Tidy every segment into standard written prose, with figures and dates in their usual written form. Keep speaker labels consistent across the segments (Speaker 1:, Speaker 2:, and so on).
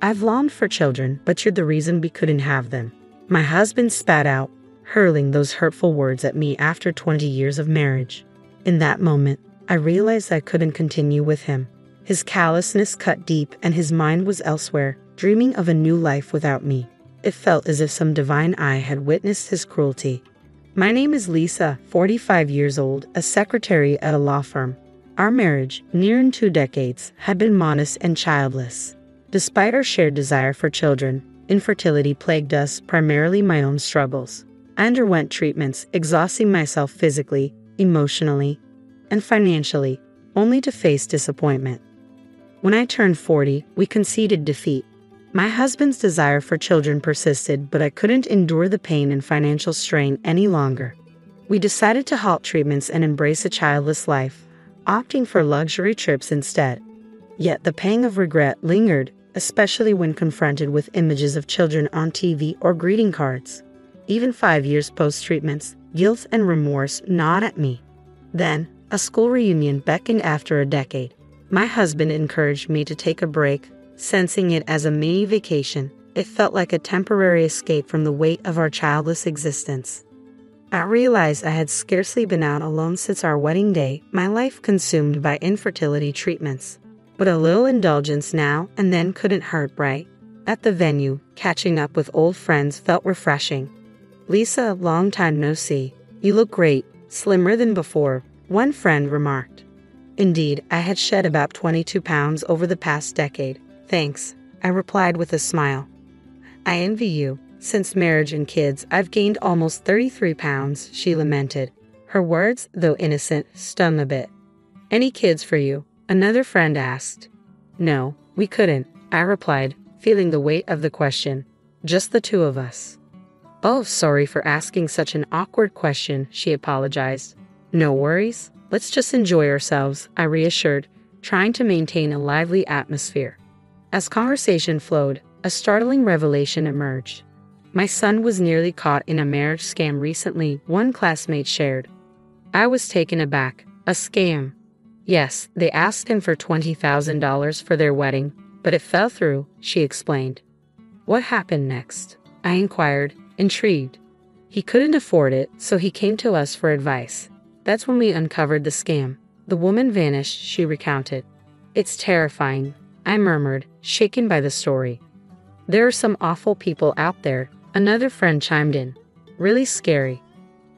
Speaker 1: I've longed for children, but you're the reason we couldn't have them. My husband spat out, hurling those hurtful words at me after 20 years of marriage. In that moment, I realized I couldn't continue with him. His callousness cut deep and his mind was elsewhere, dreaming of a new life without me. It felt as if some divine eye had witnessed his cruelty. My name is Lisa, 45 years old, a secretary at a law firm. Our marriage, nearing 2 decades, had been modest and childless. Despite our shared desire for children, infertility plagued us, primarily my own struggles. I underwent treatments, exhausting myself physically, emotionally, and financially, only to face disappointment. When I turned 40, we conceded defeat. My husband's desire for children persisted, but I couldn't endure the pain and financial strain any longer. We decided to halt treatments and embrace a childless life, opting for luxury trips instead. Yet the pang of regret lingered, especially when confronted with images of children on TV or greeting cards. Even 5 years post-treatments, guilt and remorse gnawed at me. Then, a school reunion beckoned after a decade. My husband encouraged me to take a break, sensing it as a mini vacation. It felt like a temporary escape from the weight of our childless existence. I realized I had scarcely been out alone since our wedding day, my life consumed by infertility treatments. But a little indulgence now and then couldn't hurt, right? At the venue, catching up with old friends felt refreshing. "Lisa, long time no see. You look great, slimmer than before," one friend remarked. Indeed, I had shed about 22 pounds over the past decade. "Thanks," I replied with a smile. "I envy you. Since marriage and kids, I've gained almost 33 pounds, she lamented. Her words, though innocent, stung a bit. "Any kids for you?" another friend asked. "No, we couldn't," I replied, feeling the weight of the question. "Just the 2 of us." "Oh, sorry for asking such an awkward question," she apologized. "No worries. Let's just enjoy ourselves," I reassured, trying to maintain a lively atmosphere. As conversation flowed, a startling revelation emerged. My son was nearly caught in a marriage scam recently, one classmate shared. I was taken aback. A scam? Yes, they asked him for $20,000 for their wedding, but it fell through, she explained. "What happened next?" I inquired, intrigued. "He couldn't afford it, so he came to us for advice. That's when we uncovered the scam. The woman vanished," she recounted. "It's terrifying," I murmured, shaken by the story. "There are some awful people out there," another friend chimed in. "Really scary."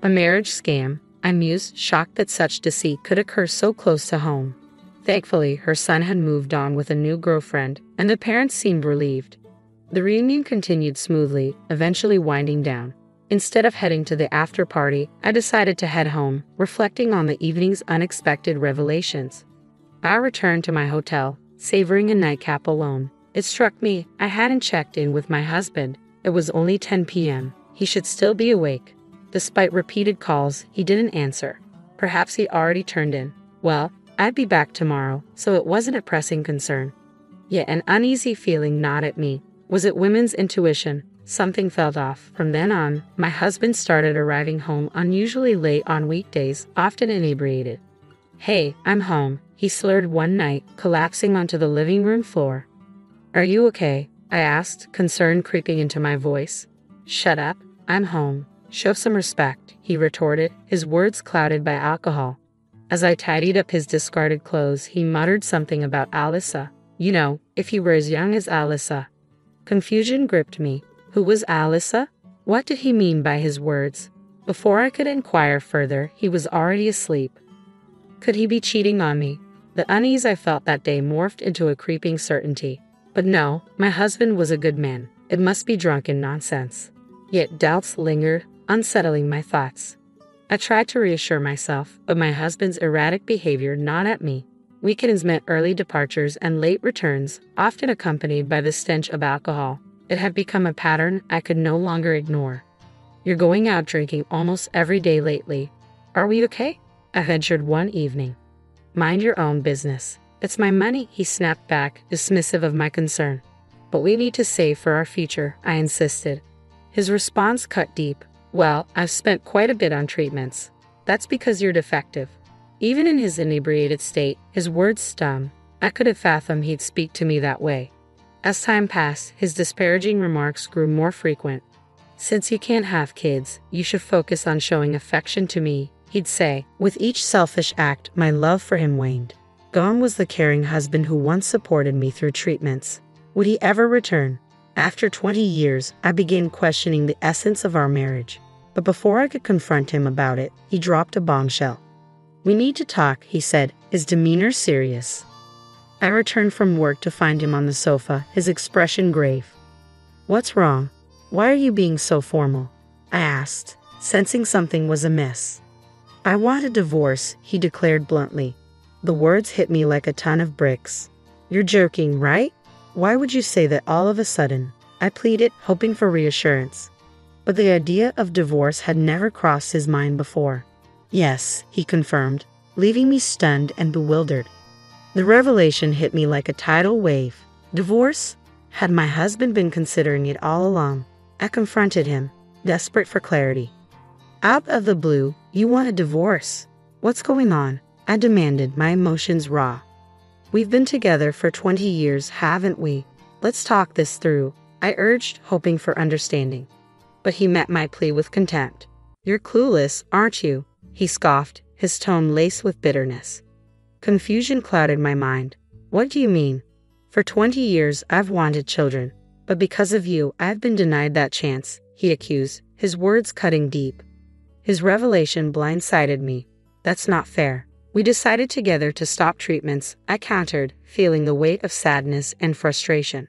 Speaker 1: "A marriage scam," I mused, shocked that such deceit could occur so close to home. Thankfully, her son had moved on with a new girlfriend, and the parents seemed relieved. The reunion continued smoothly, eventually winding down. Instead of heading to the after-party, I decided to head home, reflecting on the evening's unexpected revelations. I returned to my hotel, savoring a nightcap alone. It struck me I hadn't checked in with my husband. It was only 10 p.m. He should still be awake. Despite repeated calls, he didn't answer. Perhaps he already turned in. Well, I'd be back tomorrow, so it wasn't a pressing concern. Yet an uneasy feeling gnawed at me. Was it women's intuition? Something felt off. From then on, my husband started arriving home unusually late on weekdays, often inebriated. "Hey, I'm home," he slurred one night, collapsing onto the living room floor. "Are you okay?" I asked, concern creeping into my voice. "Shut up. I'm home. Show some respect," he retorted, his words clouded by alcohol. As I tidied up his discarded clothes, he muttered something about Alyssa. You know, if you were as young as Alyssa. Confusion gripped me. Who was Alyssa? What did he mean by his words? Before I could inquire further, he was already asleep. Could he be cheating on me? The unease I felt that day morphed into a creeping certainty. But no, my husband was a good man. It must be drunken nonsense. Yet doubts lingered, unsettling my thoughts. I tried to reassure myself, but my husband's erratic behavior gnawed at me. Weekends meant early departures and late returns, often accompanied by the stench of alcohol. It had become a pattern I could no longer ignore. "You're going out drinking almost every day lately. Are we okay?" I ventured one evening. "Mind your own business. It's my money," he snapped back, dismissive of my concern. "But we need to save for our future," I insisted. His response cut deep. "Well, I've spent quite a bit on treatments." "That's because you're defective." Even in his inebriated state, his words stung. I could have fathomed he'd speak to me that way. As time passed, his disparaging remarks grew more frequent. "Since you can't have kids, you should focus on showing affection to me," he'd say. With each selfish act, my love for him waned. Gone was the caring husband who once supported me through treatments. Would he ever return? After 20 years, I began questioning the essence of our marriage. But before I could confront him about it, he dropped a bombshell. "We need to talk," he said, his demeanor serious. I returned from work to find him on the sofa, his expression grave. "What's wrong? Why are you being so formal?" I asked, sensing something was amiss. "I want a divorce," he declared bluntly. The words hit me like a ton of bricks. "You're joking, right? Why would you say that all of a sudden?" I pleaded, hoping for reassurance. But the idea of divorce had never crossed his mind before. "Yes," he confirmed, leaving me stunned and bewildered. The revelation hit me like a tidal wave. Divorce? Had my husband been considering it all along? I confronted him, desperate for clarity. "Out of the blue, you want a divorce? What's going on?" I demanded, my emotions raw. "We've been together for 20 years, haven't we? Let's talk this through," I urged, hoping for understanding. But he met my plea with contempt. "You're clueless, aren't you?" he scoffed, his tone laced with bitterness. Confusion clouded my mind. "What do you mean? For 20 years, I've wanted children. But because of you, I've been denied that chance," he accused, his words cutting deep. His revelation blindsided me. "That's not fair. We decided together to stop treatments," I countered, feeling the weight of sadness and frustration.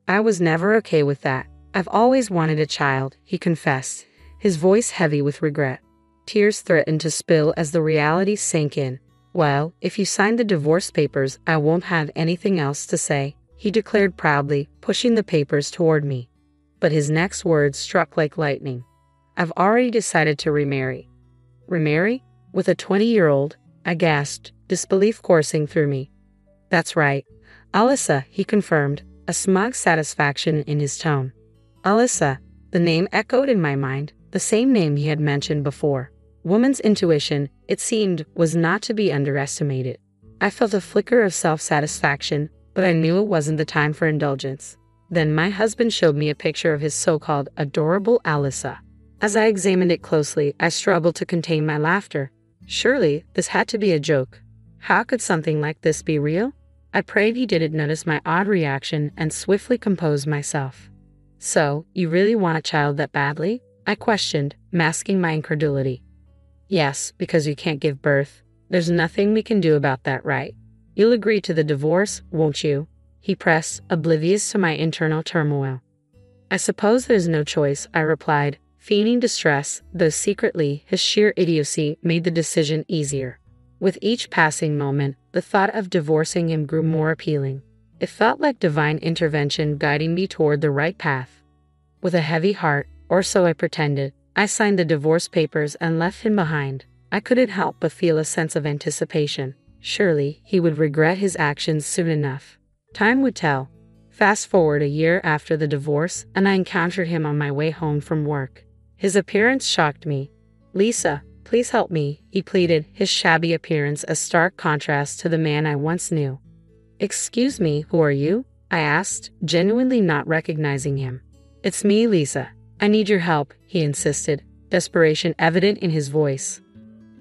Speaker 1: "I was never okay with that. I've always wanted a child," he confessed, his voice heavy with regret. Tears threatened to spill as the reality sank in. "Well, if you sign the divorce papers, I won't have anything else to say," he declared proudly, pushing the papers toward me. But his next words struck like lightning. "I've already decided to remarry." "Remarry? With a 20-year-old? I gasped, disbelief coursing through me. "That's right. Alyssa," he confirmed, a smug satisfaction in his tone. Alyssa, the name echoed in my mind, the same name he had mentioned before. Woman's intuition, it seemed, was not to be underestimated. I felt a flicker of self-satisfaction, but I knew it wasn't the time for indulgence. Then my husband showed me a picture of his so-called adorable Alyssa. As I examined it closely, I struggled to contain my laughter. Surely, this had to be a joke. How could something like this be real? I prayed he didn't notice my odd reaction and swiftly composed myself. "So, you really want a child that badly?" I questioned, masking my incredulity. "Yes, because you can't give birth. There's nothing we can do about that, right? You'll agree to the divorce, won't you?" he pressed, oblivious to my internal turmoil. "I suppose there's no choice," I replied, feigning distress, though secretly his sheer idiocy made the decision easier. With each passing moment, the thought of divorcing him grew more appealing. It felt like divine intervention guiding me toward the right path. With a heavy heart, or so I pretended, I signed the divorce papers and left him behind. I couldn't help but feel a sense of anticipation. Surely, he would regret his actions soon enough. Time would tell. Fast forward a year after the divorce, and I encountered him on my way home from work. His appearance shocked me. "Lisa, please help me," he pleaded, his shabby appearance a stark contrast to the man I once knew. "Excuse me, who are you?" I asked, genuinely not recognizing him. "It's me, Lisa. I need your help," he insisted, desperation evident in his voice.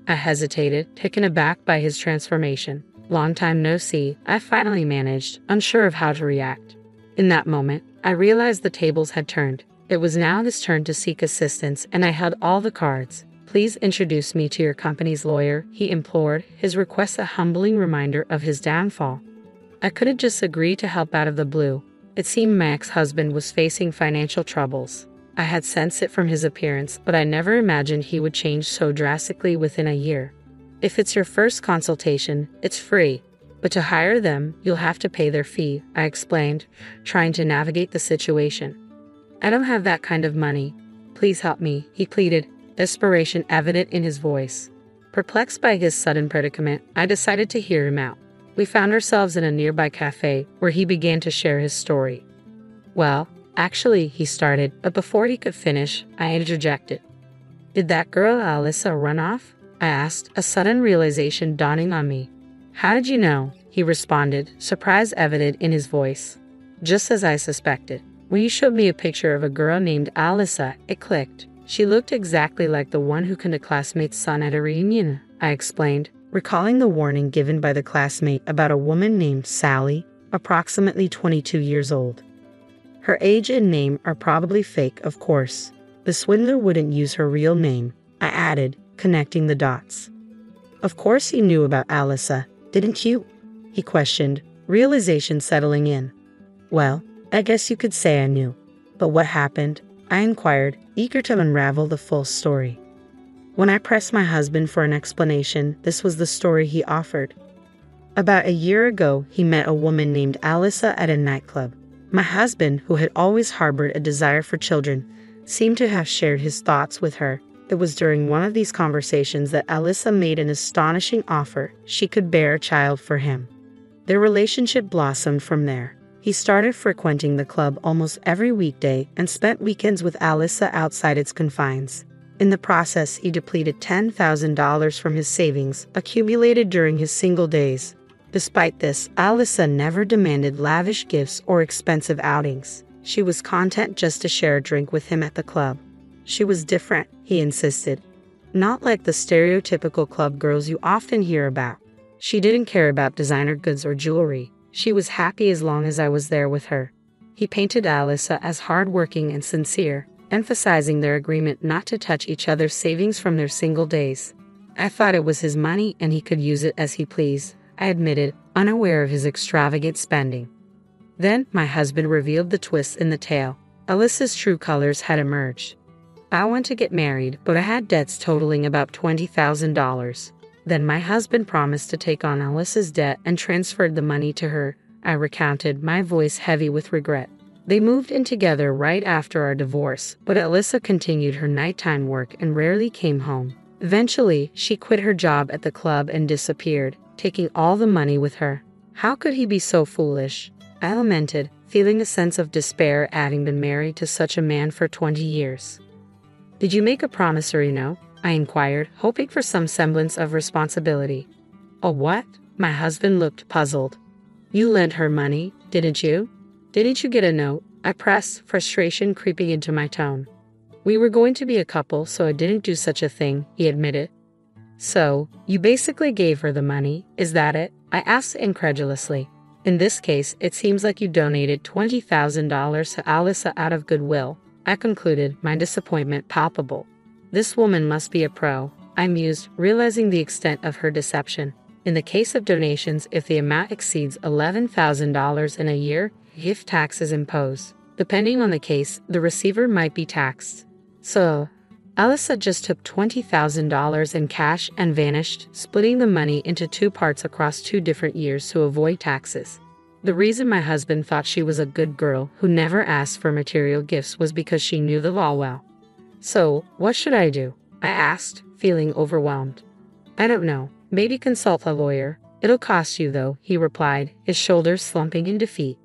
Speaker 1: I hesitated, taken aback by his transformation. "Long time no see," I finally managed, unsure of how to react. In that moment, I realized the tables had turned. It was now his turn to seek assistance, and I held all the cards. "Please introduce me to your company's lawyer," he implored, his request a humbling reminder of his downfall. I couldn't just agree to help out of the blue. It seemed my ex-husband was facing financial troubles. I had sensed it from his appearance, but I never imagined he would change so drastically within a year. "If it's your first consultation, it's free, but to hire them, you'll have to pay their fee," I explained, trying to navigate the situation. "I don't have that kind of money. Please help me," he pleaded, desperation evident in his voice. Perplexed by his sudden predicament, I decided to hear him out. We found ourselves in a nearby cafe where he began to share his story. "Well, actually," he started, but before he could finish, I interjected. "Did that girl Alyssa run off?" I asked, a sudden realization dawning on me. "How did you know?" he responded, surprise evident in his voice. Just as I suspected. When you showed me a picture of a girl named Alyssa, it clicked. She looked exactly like the one who killed a classmate's son at a reunion, I explained, recalling the warning given by the classmate about a woman named Sally, approximately 22 years old. Her age and name are probably fake, of course. The swindler wouldn't use her real name, I added, connecting the dots. Of course you knew about Alyssa, didn't you? He questioned, realization settling in. Well, I guess you could say I knew. But what happened? I inquired, eager to unravel the full story. When I pressed my husband for an explanation, this was the story he offered. About a year ago, he met a woman named Alyssa at a nightclub. My husband, who had always harbored a desire for children, seemed to have shared his thoughts with her. It was during one of these conversations that Alyssa made an astonishing offer. She could bear a child for him. Their relationship blossomed from there. He started frequenting the club almost every weekday and spent weekends with Alyssa outside its confines. In the process, he depleted $10,000 from his savings, accumulated during his single days. Despite this, Alyssa never demanded lavish gifts or expensive outings. She was content just to share a drink with him at the club. She was different, he insisted. Not like the stereotypical club girls you often hear about. She didn't care about designer goods or jewelry. She was happy as long as I was there with her. He painted Alyssa as hardworking and sincere, emphasizing their agreement not to touch each other's savings from their single days. I thought it was his money and he could use it as he pleased, I admitted, unaware of his extravagant spending. Then my husband revealed the twist in the tale. Alyssa's true colors had emerged. I want to get married, but I had debts totaling about $20,000. Then my husband promised to take on Alyssa's debt and transferred the money to her, I recounted, my voice heavy with regret. They moved in together right after our divorce, but Alyssa continued her nighttime work and rarely came home. Eventually, she quit her job at the club and disappeared, taking all the money with her. How could he be so foolish? I lamented, feeling a sense of despair at having been married to such a man for 20 years. Did you make a promissory note? I inquired, hoping for some semblance of responsibility. A what? My husband looked puzzled. You lent her money, didn't you? Didn't you get a note? I pressed, frustration creeping into my tone. We were going to be a couple, so I didn't do such a thing, he admitted. So, you basically gave her the money, is that it? I asked incredulously. In this case, it seems like you donated $20,000 to Alyssa out of goodwill, I concluded, my disappointment palpable. This woman must be a pro, I mused, realizing the extent of her deception. In the case of donations, if the amount exceeds $11,000 in a year, gift tax is imposed. Depending on the case, the receiver might be taxed. So, Alyssa just took $20,000 in cash and vanished, splitting the money into two parts across 2 different years to avoid taxes. The reason my husband thought she was a good girl who never asked for material gifts was because she knew the law well. So, what should I do? I asked, feeling overwhelmed. I don't know. Maybe consult a lawyer. It'll cost you though, he replied, his shoulders slumping in defeat.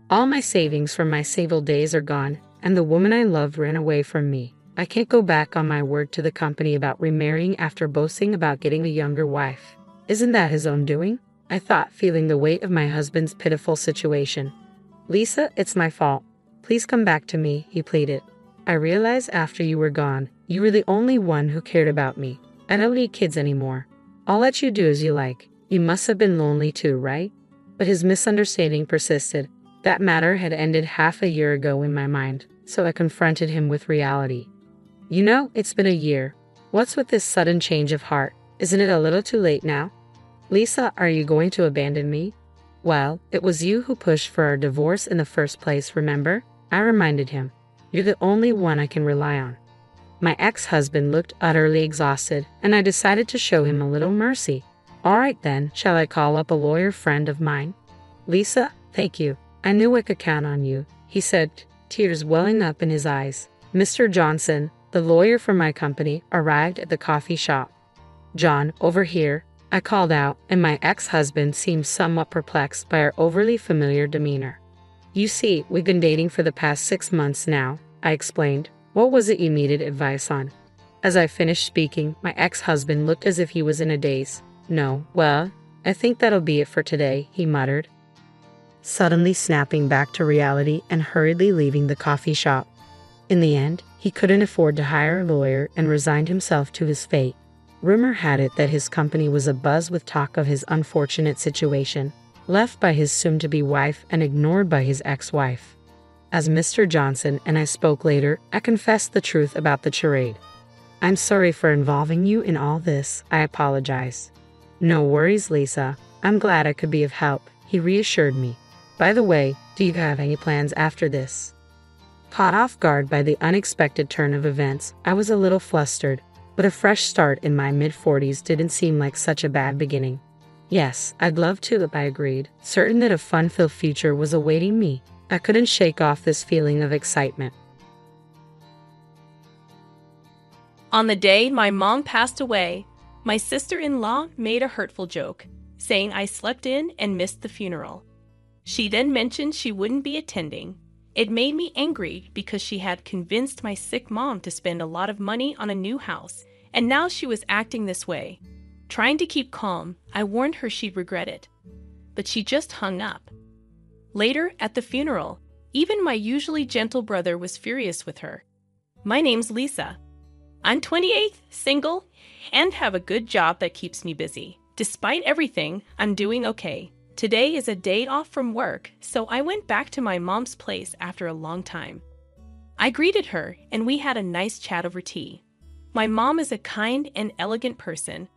Speaker 1: All my savings from my single days are gone, and the woman I loved ran away from me. I can't go back on my word to the company about remarrying after boasting about getting a younger wife. Isn't that his own doing? I thought, feeling the weight of my husband's pitiful situation. Lisa, it's my fault. Please come back to me, he pleaded. I realized after you were gone, you were the only one who cared about me. I don't need kids anymore. I'll let you do as you like. You must have been lonely too, right? But his misunderstanding persisted. That matter had ended half a year ago in my mind, so I confronted him with reality. You know, it's been a year. What's with this sudden change of heart? Isn't it a little too late now? Lisa, are you going to abandon me? Well, it was you who pushed for our divorce in the first place, remember? I reminded him. You're the only one I can rely on. My ex-husband looked utterly exhausted, and I decided to show him a little mercy. All right then, shall I call up a lawyer friend of mine? Lisa, thank you. I knew I could count on you, he said, tears welling up in his eyes. Mr. Johnson, the lawyer for my company, arrived at the coffee shop. John, over here, I called out, and my ex-husband seemed somewhat perplexed by our overly familiar demeanor. You see, we've been dating for the past 6 months now, I explained. What was it you needed advice on? As I finished speaking, my ex-husband looked as if he was in a daze. No, well, I think that'll be it for today, he muttered. suddenly snapping back to reality and hurriedly leaving the coffee shop. In the end, he couldn't afford to hire a lawyer and resigned himself to his fate. Rumor had it that his company was abuzz with talk of his unfortunate situation, left by his soon-to-be wife and ignored by his ex-wife. As Mr. Johnson and I spoke later, I confessed the truth about the charade. "I'm sorry for involving you in all this, I apologize." "No worries, Lisa. I'm glad I could be of help," he reassured me. "By the way, do you have any plans after this?" Caught off guard by the unexpected turn of events, I was a little flustered, but a fresh start in my mid-40s didn't seem like such a bad beginning. "Yes, I'd love to," I agreed, certain that a fun-filled future was awaiting me. I couldn't shake off this feeling of excitement.
Speaker 2: On the day my mom passed away, my sister-in-law made a hurtful joke, saying I slept in and missed the funeral. She then mentioned she wouldn't be attending. It made me angry because she had convinced my sick mom to spend a lot of money on a new house, and now she was acting this way. Trying to keep calm, I warned her she'd regret it, but she just hung up. Later, at the funeral, even my usually gentle brother was furious with her. "My name's Lisa. I'm 28, single, and have a good job that keeps me busy. Despite everything, I'm doing okay. Today is a day off from work, so I went back to my mom's place after a long time." I greeted her, and we had a nice chat over tea. My mom is a kind and elegant person,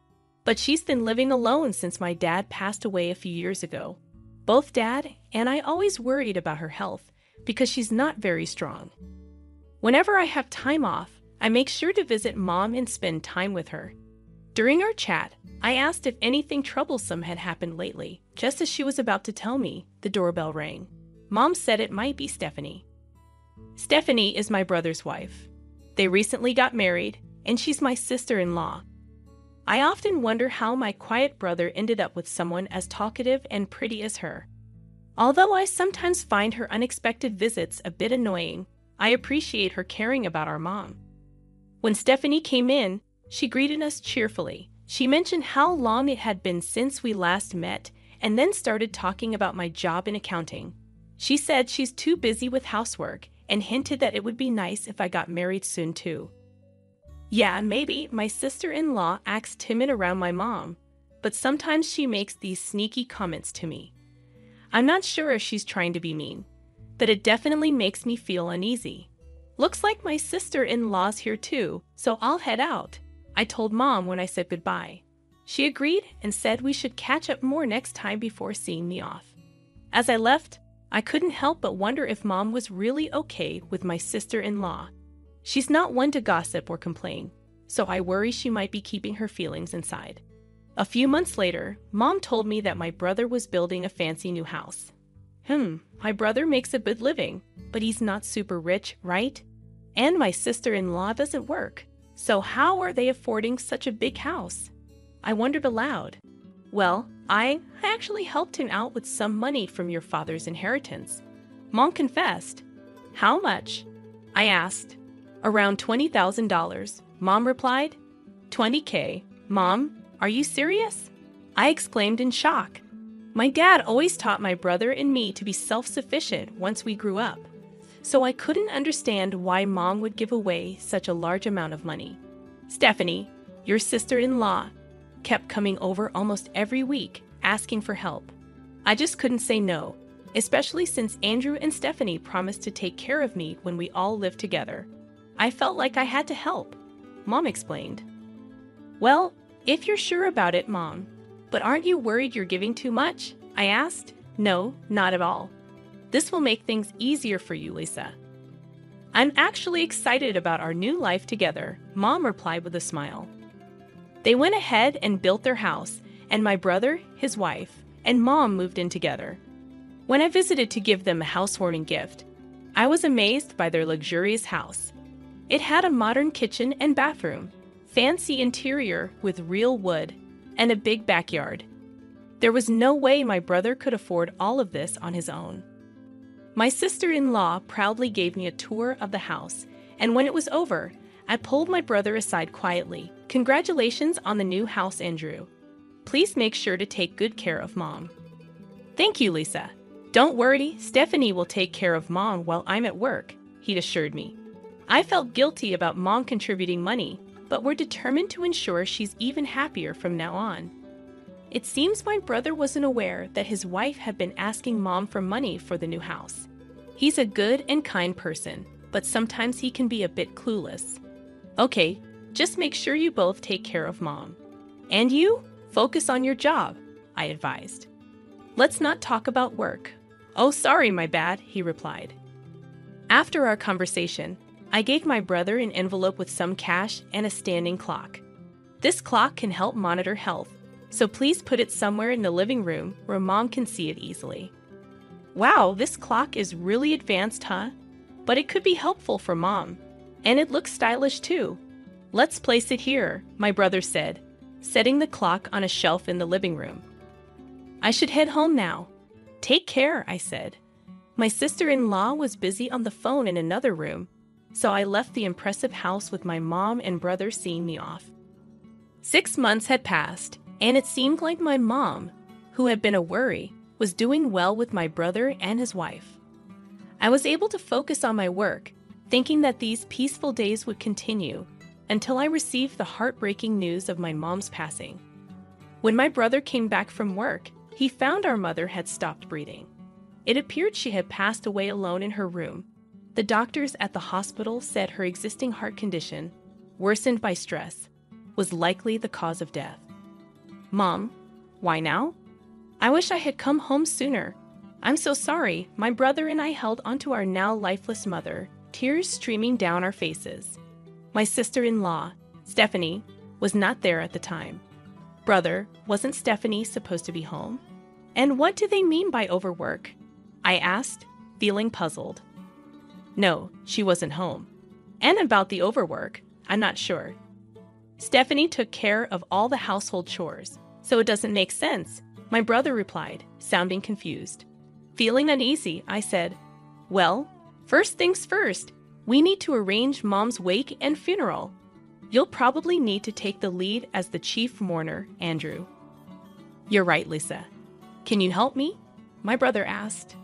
Speaker 2: but she's been living alone since my dad passed away a few years ago. Both Dad and I always worried about her health because she's not very strong. Whenever I have time off, I make sure to visit Mom and spend time with her. During our chat, I asked if anything troublesome had happened lately. Just as she was about to tell me, the doorbell rang. Mom said it might be Stephanie. Stephanie is my brother's wife. They recently got married, and she's my sister-in-law. I often wonder how my quiet brother ended up with someone as talkative and pretty as her. Although I sometimes find her unexpected visits a bit annoying, I appreciate her caring about our mom. When Stephanie came in, she greeted us cheerfully. She mentioned how long it had been since we last met, and then started talking about my job in accounting. She said she's too busy with housework and hinted that it would be nice if I got married soon too. Yeah, maybe my sister-in-law acts timid around my mom, but sometimes she makes these sneaky comments to me. I'm not sure if she's trying to be mean, but it definitely makes me feel uneasy. Looks like my sister-in-law's here too, so I'll head out, I told Mom when I said goodbye. She agreed and said we should catch up more next time before seeing me off. As I left, I couldn't help but wonder if Mom was really okay with my sister-in-law. She's not one to gossip or complain, so I worry she might be keeping her feelings inside. A few months later, Mom told me that my brother was building a fancy new house. My brother makes a good living, but he's not super rich, right? And my sister-in-law doesn't work, so how are they affording such a big house? I wondered aloud. Well, I actually helped him out with some money from your father's inheritance. Mom confessed. How much? I asked. Around $20,000, Mom replied. $20K. Mom, are you serious? I exclaimed in shock. My dad always taught my brother and me to be self-sufficient once we grew up, so I couldn't understand why Mom would give away such a large amount of money. Stephanie, your sister-in-law, kept coming over almost every week asking for help. I just couldn't say no, especially since Andrew and Stephanie promised to take care of me when we all lived together. I felt like I had to help, Mom explained. Well, if you're sure about it, Mom, but aren't you worried you're giving too much? I asked. No, not at all. This will make things easier for you, Lisa. I'm actually excited about our new life together, Mom replied with a smile. They went ahead and built their house, and my brother, his wife, and Mom moved in together. When I visited to give them a housewarming gift, I was amazed by their luxurious house. It had a modern kitchen and bathroom, fancy interior with real wood, and a big backyard. There was no way my brother could afford all of this on his own. My sister-in-law proudly gave me a tour of the house, and when it was over, I pulled my brother aside quietly. Congratulations on the new house, Andrew. Please make sure to take good care of Mom. Thank you, Lisa. "Don't worry, Stephanie will take care of Mom while I'm at work," he'd assured me. I felt guilty about Mom contributing money, but we're determined to ensure she's even happier from now on. It seems my brother wasn't aware that his wife had been asking Mom for money for the new house. He's a good and kind person, but sometimes he can be a bit clueless. "Okay, just make sure you both take care of Mom. And you, focus on your job," I advised. "Let's not talk about work." "Oh, sorry, my bad," he replied. After our conversation, I gave my brother an envelope with some cash and a standing clock. "This clock can help monitor health, so please put it somewhere in the living room where Mom can see it easily." "Wow, this clock is really advanced, huh? But it could be helpful for Mom. And it looks stylish too. Let's place it here," my brother said, setting the clock on a shelf in the living room. "I should head home now." "Take care," I said. My sister-in-law was busy on the phone in another room, so I left the impressive house with my mom and brother seeing me off. 6 months had passed, and it seemed like my mom, who had been a worry, was doing well with my brother and his wife. I was able to focus on my work, thinking that these peaceful days would continue until I received the heartbreaking news of my mom's passing. When my brother came back from work, he found our mother had stopped breathing. It appeared she had passed away alone in her room. The doctors at the hospital said her existing heart condition, worsened by stress, was likely the cause of death. "Mom, why now? I wish I had come home sooner. I'm so sorry." My brother and I held onto our now lifeless mother, tears streaming down our faces. My sister-in-law, Stephanie, was not there at the time. "Brother, wasn't Stephanie supposed to be home? And what do they mean by overwork?" I asked, feeling puzzled. "No, she wasn't home. And about the overwork, I'm not sure. Stephanie took care of all the household chores, so it doesn't make sense," my brother replied, sounding confused. Feeling uneasy, I said, "Well, first things first, we need to arrange Mom's wake and funeral. You'll probably need to take the lead as the chief mourner, Andrew." "You're right, Lisa. Can you help me?" my brother asked.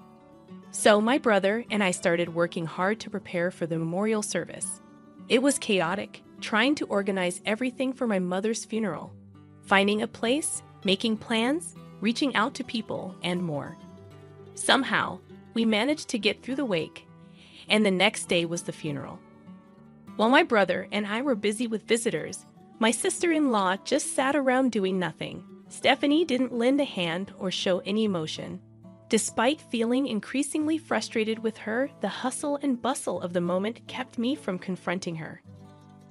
Speaker 2: So my brother and I started working hard to prepare for the memorial service. It was chaotic, trying to organize everything for my mother's funeral, finding a place, making plans, reaching out to people, and more. Somehow, we managed to get through the wake, and the next day was the funeral. While my brother and I were busy with visitors, my sister-in-law just sat around doing nothing. Stephanie didn't lend a hand or show any emotion. Despite feeling increasingly frustrated with her, the hustle and bustle of the moment kept me from confronting her.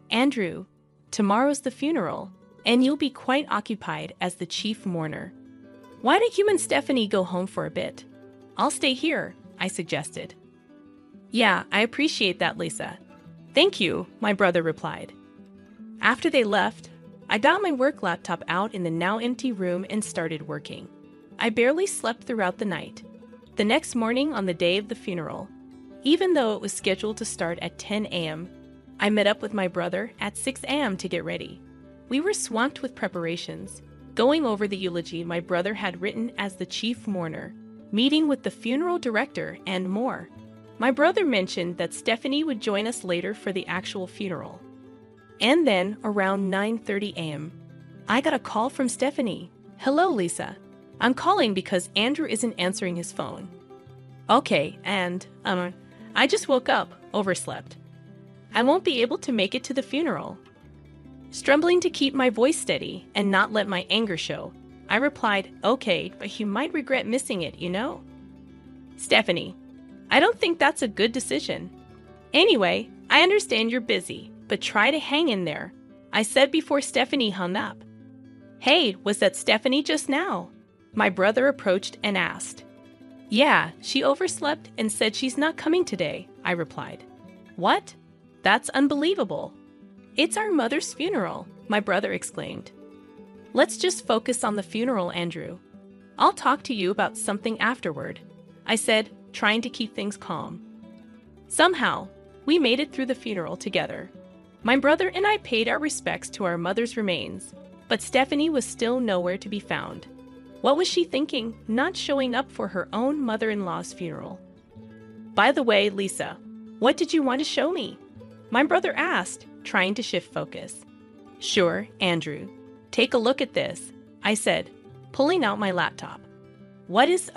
Speaker 2: "Andrew, tomorrow's the funeral, and you'll be quite occupied as the chief mourner. Why don't you and Stephanie go home for a bit? I'll stay here," I suggested. "Yeah, I appreciate that, Lisa. Thank you," my brother replied. After they left, I got my work laptop out in the now empty room and started working. I barely slept throughout the night. The next morning on the day of the funeral, even though it was scheduled to start at 10 a.m., I met up with my brother at 6 a.m. to get ready. We were swamped with preparations, going over the eulogy my brother had written as the chief mourner, meeting with the funeral director, and more. My brother mentioned that Stephanie would join us later for the actual funeral. And then, around 9:30 a.m., I got a call from Stephanie. "Hello, Lisa. I'm calling because Andrew isn't answering his phone." "Okay, and, I just woke up, overslept. I won't be able to make it to the funeral." Struggling to keep my voice steady and not let my anger show, I replied, "Okay, but you might regret missing it, you know." "Stephanie, I don't think that's a good decision. Anyway, I understand you're busy, but try to hang in there," I said before Stephanie hung up. "Hey, was that Stephanie just now?" my brother approached and asked. "Yeah, she overslept and said she's not coming today," I replied. "What? That's unbelievable." "It's our mother's funeral," my brother exclaimed. "Let's just focus on the funeral, Andrew. I'll talk to you about something afterward," I said, trying to keep things calm. Somehow, we made it through the funeral together. My brother and I paid our respects to our mother's remains, but Stephanie was still nowhere to be found. What was she thinking, not showing up for her own mother-in-law's funeral? By the way, Lisa, what did you want to show me? My brother asked, trying to shift focus. Sure, Andrew. Take a look at this, I said, pulling out my laptop. What is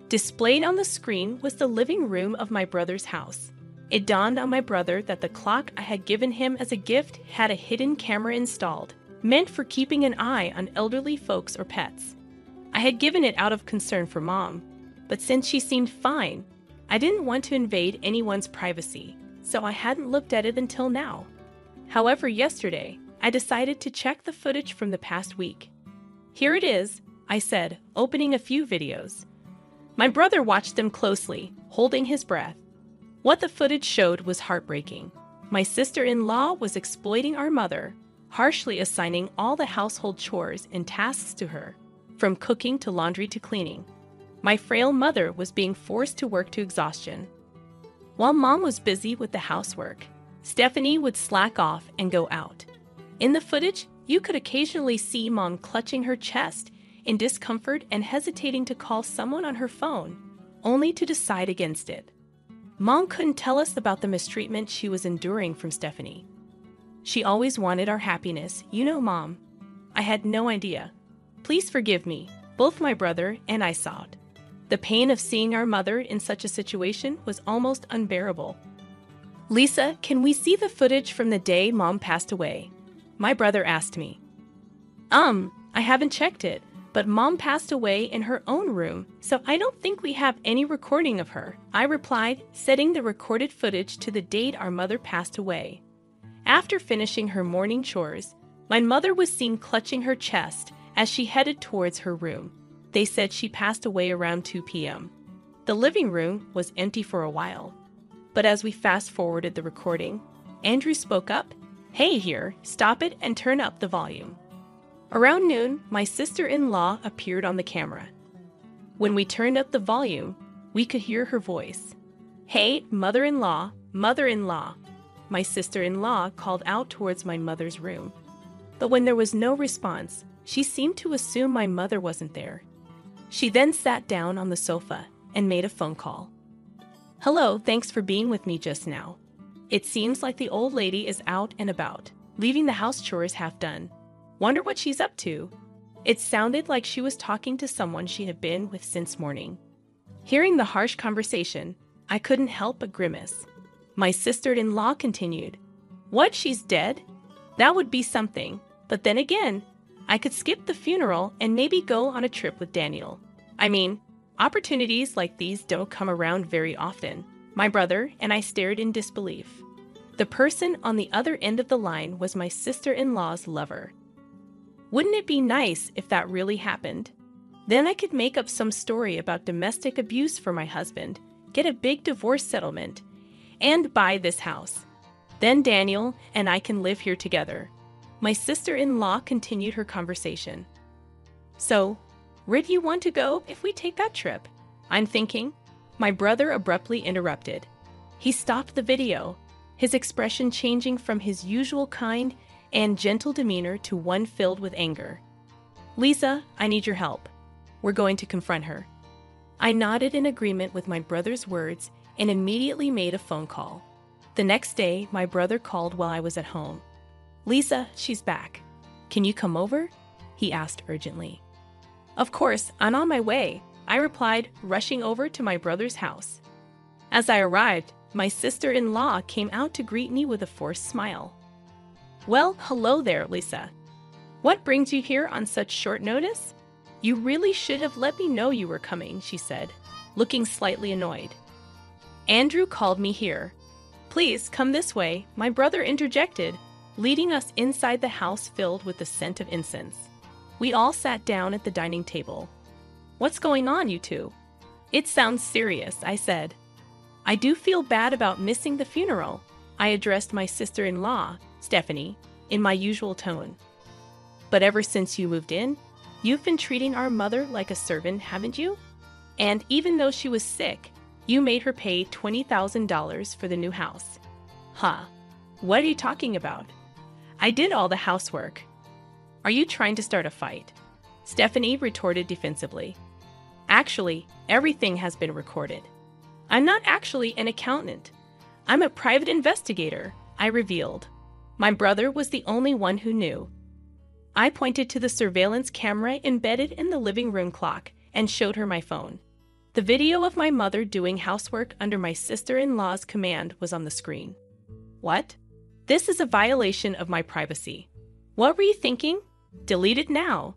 Speaker 2: Displayed on the screen was the living room of my brother's house. It dawned on my brother that the clock I had given him as a gift had a hidden camera installed, meant for keeping an eye on elderly folks or pets. I had given it out of concern for Mom, but since she seemed fine, I didn't want to invade anyone's privacy, so I hadn't looked at it until now. However, yesterday, I decided to check the footage from the past week. Here it is, I said, opening a few videos. My brother watched them closely, holding his breath. What the footage showed was heartbreaking. My sister-in-law was exploiting our mother, harshly assigning all the household chores and tasks to her, from cooking to laundry to cleaning. My frail mother was being forced to work to exhaustion. While Mom was busy with the housework, Stephanie would slack off and go out. In the footage, you could occasionally see Mom clutching her chest in discomfort and hesitating to call someone on her phone, only to decide against it. Mom couldn't tell us about the mistreatment she was enduring from Stephanie. She always wanted our happiness, you know, Mom. I had no idea. Please forgive me, both my brother and I sobbed. The pain of seeing our mother in such a situation was almost unbearable. Lisa, can we see the footage from the day Mom passed away? My brother asked me. I haven't checked it, but Mom passed away in her own room, so I don't think we have any recording of her, I replied, setting the recorded footage to the date our mother passed away. After finishing her morning chores, my mother was seen clutching her chest as she headed towards her room. They said she passed away around 2 p.m. The living room was empty for a while. But as we fast-forwarded the recording, Andrew spoke up, "Hey here, stop it and turn up the volume." Around noon, my sister-in-law appeared on the camera. When we turned up the volume, we could hear her voice. "Hey, mother-in-law, mother-in-law." My sister-in-law called out towards my mother's room. But when there was no response, she seemed to assume my mother wasn't there. She then sat down on the sofa and made a phone call. "Hello, thanks for being with me just now. It seems like the old lady is out and about, leaving the house chores half done. Wonder what she's up to." It sounded like she was talking to someone she had been with since morning. Hearing the harsh conversation, I couldn't help but grimace. My sister-in-law continued, "What, she's dead? That would be something. But then again, I could skip the funeral and maybe go on a trip with Daniel. I mean, opportunities like these don't come around very often." My brother and I stared in disbelief. The person on the other end of the line was my sister-in-law's lover. Wouldn't it be nice if that really happened? Then I could make up some story about domestic abuse for my husband, get a big divorce settlement, and buy this house. Then Daniel and I can live here together. My sister-in-law continued her conversation. "So, where do you want to go if we take that trip?" I'm thinking. My brother abruptly interrupted. He stopped the video, his expression changing from his usual kind and gentle demeanor to one filled with anger. "Lisa, I need your help. We're going to confront her." I nodded in agreement with my brother's words and immediately made a phone call. The next day, my brother called while I was at home. "Lisa, she's back. Can you come over?" he asked urgently. "Of course, I'm on my way," I replied, rushing over to my brother's house. As I arrived, my sister-in-law came out to greet me with a forced smile. "Well, hello there, Lisa. What brings you here on such short notice? You really should have let me know you were coming," she said, looking slightly annoyed. "Andrew called me here. Please come this way," my brother interjected, leading us inside the house filled with the scent of incense. We all sat down at the dining table. "What's going on, you two?" "It sounds serious," I said. "I do feel bad about missing the funeral," I addressed my sister-in-law, Stephanie, in my usual tone. "But ever since you moved in, you've been treating our mother like a servant, haven't you? And even though she was sick, you made her pay $20,000 for the new house." "Huh? What are you talking about? I did all the housework. Are you trying to start a fight?" Stephanie retorted defensively. Actually, everything has been recorded. I'm not actually an accountant. I'm a private investigator, I revealed. My brother was the only one who knew. I pointed to the surveillance camera embedded in the living room clock and showed her my phone. The video of my mother doing housework under my sister-in-law's command was on the screen. What? This is a violation of my privacy. What were you thinking? Delete it now.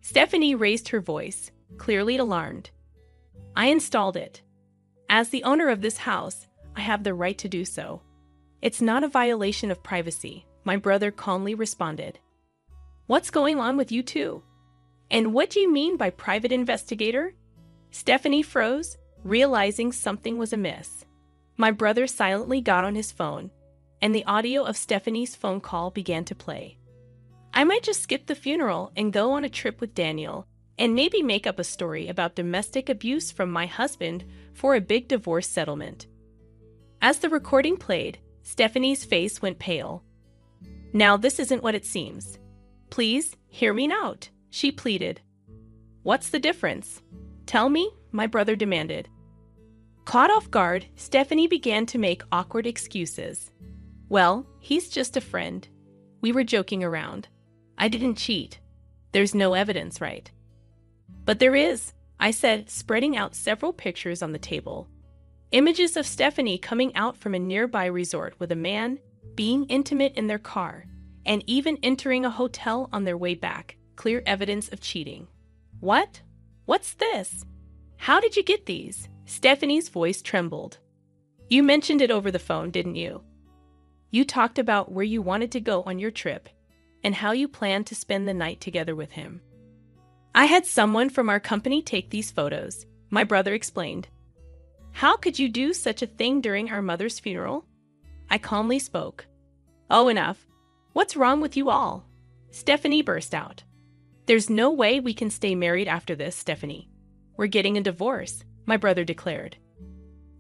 Speaker 2: Stephanie raised her voice, clearly alarmed. I installed it. As the owner of this house, I have the right to do so. It's not a violation of privacy, my brother calmly responded. What's going on with you two? And what do you mean by private investigator? Stephanie froze, realizing something was amiss. My brother silently got on his phone, and the audio of Stephanie's phone call began to play. I might just skip the funeral and go on a trip with Daniel, and maybe make up a story about domestic abuse from my husband for a big divorce settlement. As the recording played, Stephanie's face went pale. Now this isn't what it seems. Please, hear me out, she pleaded. What's the difference? Tell me, my brother demanded. Caught off guard, Stephanie began to make awkward excuses. Well, he's just a friend. We were joking around. I didn't cheat. There's no evidence, right? But there is, I said, spreading out several pictures on the table. Images of Stephanie coming out from a nearby resort with a man, being intimate in their car, and even entering a hotel on their way back, clear evidence of cheating. What? What's this? How did you get these? Stephanie's voice trembled. You mentioned it over the phone, didn't you? You talked about where you wanted to go on your trip and how you planned to spend the night together with him. I had someone from our company take these photos, my brother explained. How could you do such a thing during our mother's funeral? I calmly spoke. Oh, enough. What's wrong with you all? Stephanie burst out. There's no way we can stay married after this, Stephanie. We're getting a divorce, my brother declared.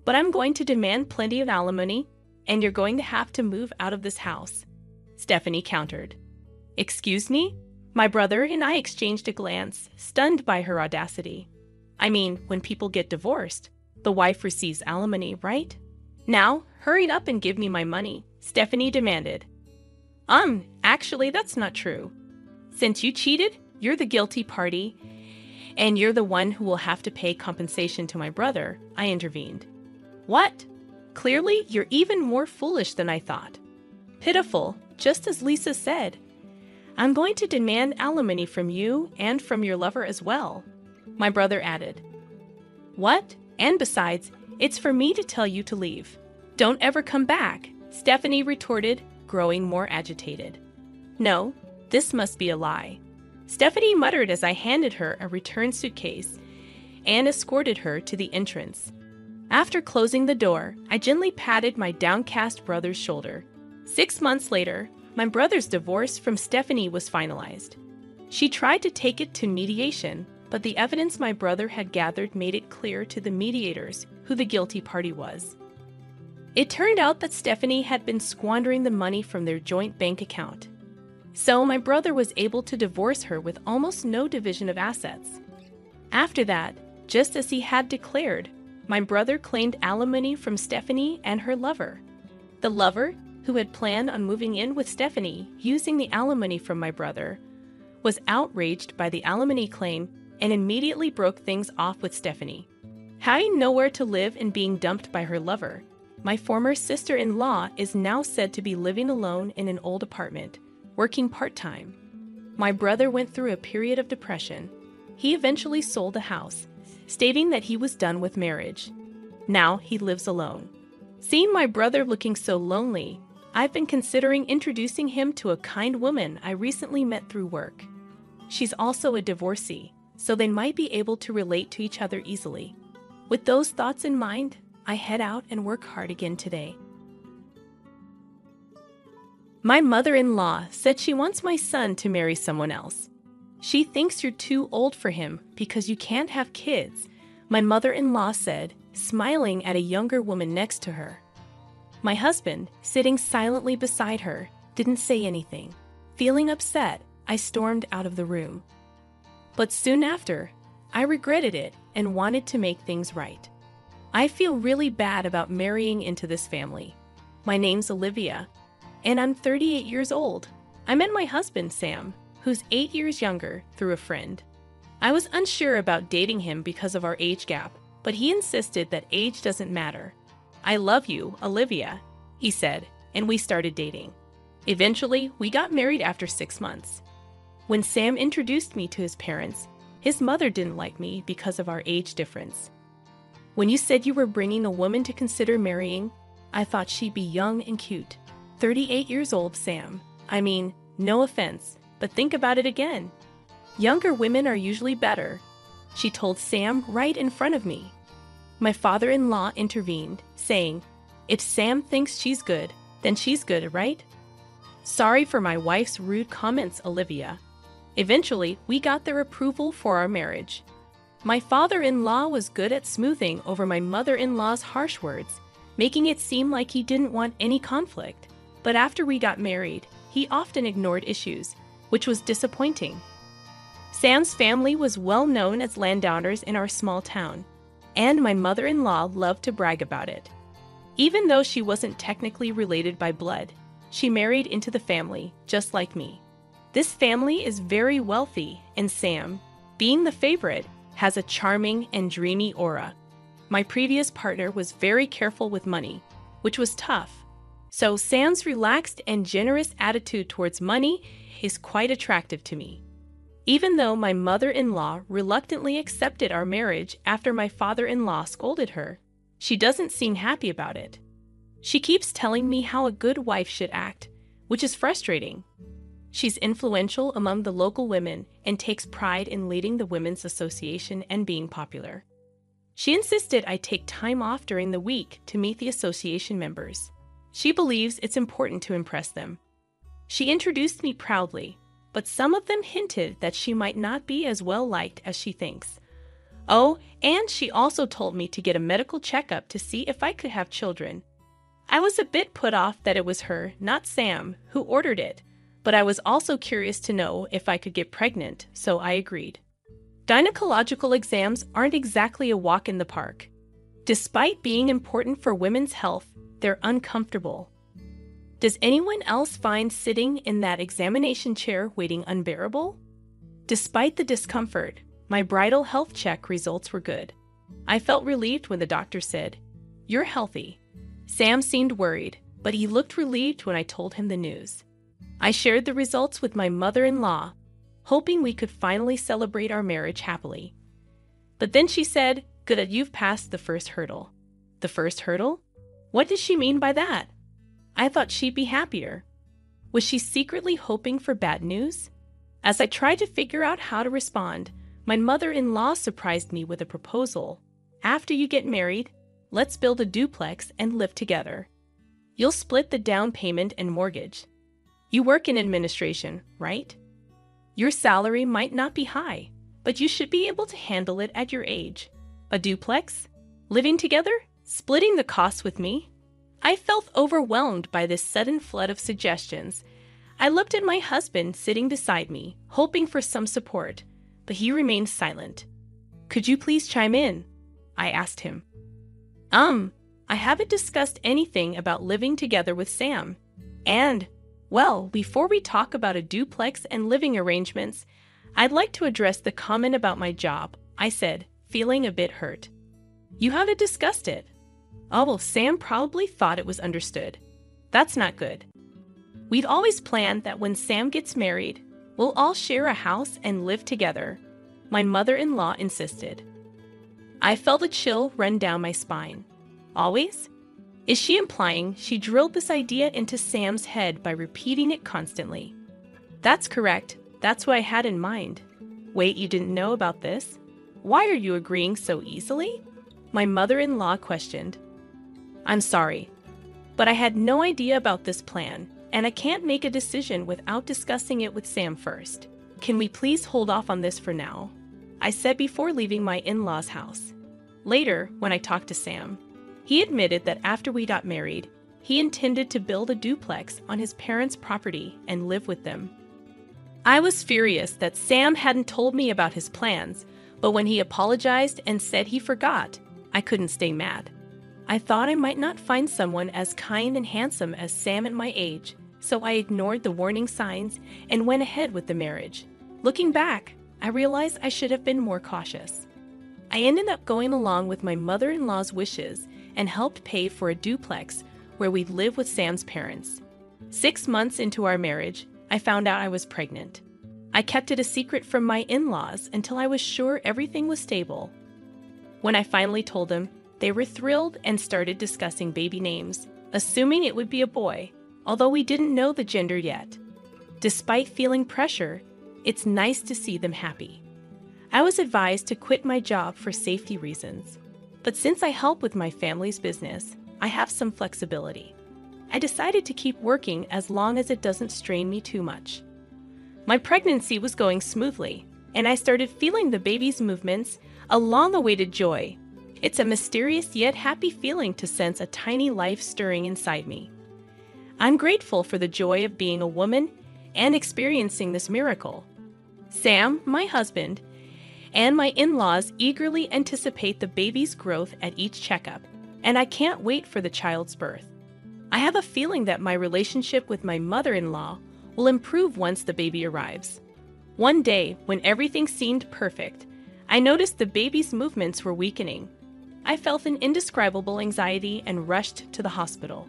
Speaker 2: But I'm going to demand plenty of alimony, and you're going to have to move out of this house, Stephanie countered. Excuse me? My brother and I exchanged a glance, stunned by her audacity. I mean, when people get divorced, the wife receives alimony, right? Now, hurry up and give me my money, Stephanie demanded. Actually, that's not true. Since you cheated, you're the guilty party, and you're the one who will have to pay compensation to my brother, I intervened. What? Clearly, you're even more foolish than I thought. Pitiful, just as Lisa said. I'm going to demand alimony from you and from your lover as well, my brother added. What? And besides, it's for me to tell you to leave. Don't ever come back, Stephanie retorted, growing more agitated. No, this must be a lie. Stephanie muttered as I handed her a return suitcase and escorted her to the entrance. After closing the door, I gently patted my downcast brother's shoulder. 6 months later, my brother's divorce from Stephanie was finalized. She tried to take it to mediation, but the evidence my brother had gathered made it clear to the mediators who the guilty party was. It turned out that Stephanie had been squandering the money from their joint bank account. So my brother was able to divorce her with almost no division of assets. After that, just as he had declared, my brother claimed alimony from Stephanie and her lover. The lover, who had planned on moving in with Stephanie using the alimony from my brother, was outraged by the alimony claim and immediately broke things off with Stephanie. Having nowhere to live and being dumped by her lover, my former sister-in-law is now said to be living alone in an old apartment, working part-time. My brother went through a period of depression. He eventually sold the house, stating that he was done with marriage. Now he lives alone. Seeing my brother looking so lonely, I've been considering introducing him to a kind woman I recently met through work. She's also a divorcee, so they might be able to relate to each other easily. With those thoughts in mind, I head out and work hard again today. My mother-in-law said she wants my son to marry someone else. She thinks you're too old for him because you can't have kids, my mother-in-law said, smiling at a younger woman next to her. My husband, sitting silently beside her, didn't say anything. Feeling upset, I stormed out of the room. But soon after, I regretted it and wanted to make things right. I feel really bad about marrying into this family. My name's Olivia, and I'm 38 years old. I met my husband, Sam, who's 8 years younger, through a friend. I was unsure about dating him because of our age gap, but he insisted that age doesn't matter. I love you, Olivia, he said, and we started dating. Eventually, we got married after 6 months. When Sam introduced me to his parents, his mother didn't like me because of our age difference. When you said you were bringing a woman to consider marrying, I thought she'd be young and cute. 38 years old, Sam. I mean, no offense, but think about it again. Younger women are usually better, she told Sam right in front of me. My father-in-law intervened, saying, if Sam thinks she's good, then she's good, right? Sorry for my wife's rude comments, Olivia. Eventually, we got their approval for our marriage. My father-in-law was good at smoothing over my mother-in-law's harsh words, making it seem like he didn't want any conflict. But after we got married, he often ignored issues, which was disappointing. Sam's family was well known as landowners in our small town, and my mother-in-law loved to brag about it. Even though she wasn't technically related by blood, she married into the family, just like me. This family is very wealthy, and Sam, being the favorite, has a charming and dreamy aura. My previous partner was very careful with money, which was tough. So Sam's relaxed and generous attitude towards money is quite attractive to me. Even though my mother-in-law reluctantly accepted our marriage after my father-in-law scolded her, she doesn't seem happy about it. She keeps telling me how a good wife should act, which is frustrating. She's influential among the local women and takes pride in leading the Women's Association and being popular. She insisted I take time off during the week to meet the association members. She believes it's important to impress them. She introduced me proudly, but some of them hinted that she might not be as well liked as she thinks. Oh, and she also told me to get a medical checkup to see if I could have children. I was a bit put off that it was her, not Sam, who ordered it, but I was also curious to know if I could get pregnant, so I agreed. Gynecological exams aren't exactly a walk in the park. Despite being important for women's health, they're uncomfortable. Does anyone else find sitting in that examination chair waiting unbearable? Despite the discomfort, my bridal health check results were good. I felt relieved when the doctor said, "You're healthy." Sam seemed worried, but he looked relieved when I told him the news. I shared the results with my mother-in-law, hoping we could finally celebrate our marriage happily. But then she said, "Good, you've passed the first hurdle." The first hurdle? What did she mean by that? I thought she'd be happier. Was she secretly hoping for bad news? As I tried to figure out how to respond, my mother-in-law surprised me with a proposal. After you get married, let's build a duplex and live together. You'll split the down payment and mortgage. You work in administration, right? Your salary might not be high, but you should be able to handle it at your age. A duplex? Living together? Splitting the costs with me? I felt overwhelmed by this sudden flood of suggestions. I looked at my husband sitting beside me, hoping for some support, but he remained silent. "Could you please chime in?" I asked him. I haven't discussed anything about living together with Sam. And, well, before we talk about a duplex and living arrangements, I'd like to address the comment about my job," I said, feeling a bit hurt. "You haven't discussed it." "Oh, well, Sam probably thought it was understood." "That's not good. We've always planned that when Sam gets married, we'll all share a house and live together," my mother-in-law insisted. I felt a chill run down my spine. Always? Is she implying she drilled this idea into Sam's head by repeating it constantly? "That's correct. That's what I had in mind." "Wait, you didn't know about this? Why are you agreeing so easily?" my mother-in-law questioned. "I'm sorry, but I had no idea about this plan, and I can't make a decision without discussing it with Sam first. Can we please hold off on this for now?" I said before leaving my in-laws' house. Later, when I talked to Sam, he admitted that after we got married, he intended to build a duplex on his parents' property and live with them. I was furious that Sam hadn't told me about his plans, but when he apologized and said he forgot, I couldn't stay mad. I thought I might not find someone as kind and handsome as Sam at my age, so I ignored the warning signs and went ahead with the marriage. Looking back, I realized I should have been more cautious. I ended up going along with my mother-in-law's wishes and helped pay for a duplex where we'd live with Sam's parents. 6 months into our marriage, I found out I was pregnant. I kept it a secret from my in-laws until I was sure everything was stable. When I finally told them, they were thrilled and started discussing baby names, assuming it would be a boy, although we didn't know the gender yet. Despite feeling pressure, it's nice to see them happy. I was advised to quit my job for safety reasons, but since I help with my family's business, I have some flexibility. I decided to keep working as long as it doesn't strain me too much. My pregnancy was going smoothly, and I started feeling the baby's movements, a long-awaited joy. It's a mysterious yet happy feeling to sense a tiny life stirring inside me. I'm grateful for the joy of being a woman and experiencing this miracle. Sam, my husband, and my in-laws eagerly anticipate the baby's growth at each checkup, and I can't wait for the child's birth. I have a feeling that my relationship with my mother-in-law will improve once the baby arrives. One day, when everything seemed perfect, I noticed the baby's movements were weakening. I felt an indescribable anxiety and rushed to the hospital.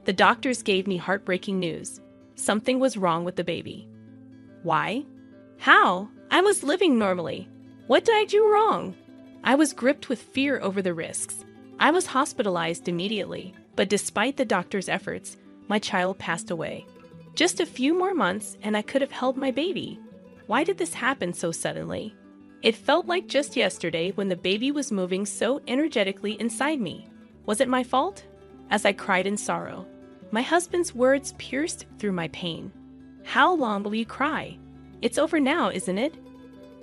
Speaker 2: The doctors gave me heartbreaking news. Something was wrong with the baby. Why? How? I was living normally. What did I do wrong? I was gripped with fear over the risks. I was hospitalized immediately, but despite the doctor's efforts, my child passed away. Just a few more months and I could have held my baby. Why did this happen so suddenly? It felt like just yesterday when the baby was moving so energetically inside me. Was it my fault? As I cried in sorrow, my husband's words pierced through my pain. How long will you cry? It's over now, isn't it?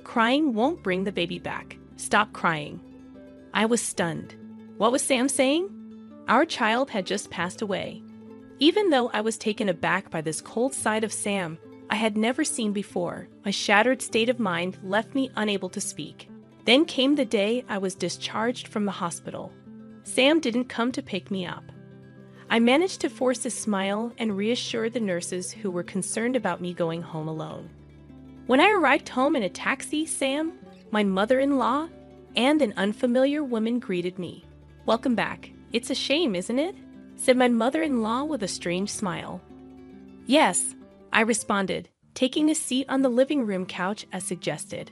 Speaker 2: Crying won't bring the baby back. Stop crying. I was stunned. What was Sam saying? Our child had just passed away. Even though I was taken aback by this cold side of Sam I had never seen before, my shattered state of mind left me unable to speak. Then came the day I was discharged from the hospital. Sam didn't come to pick me up. I managed to force a smile and reassure the nurses who were concerned about me going home alone. When I arrived home in a taxi, Sam, my mother-in-law, and an unfamiliar woman greeted me. "Welcome back. It's a shame, isn't it?" said my mother-in-law with a strange smile. "Yes," I responded, taking a seat on the living room couch as suggested.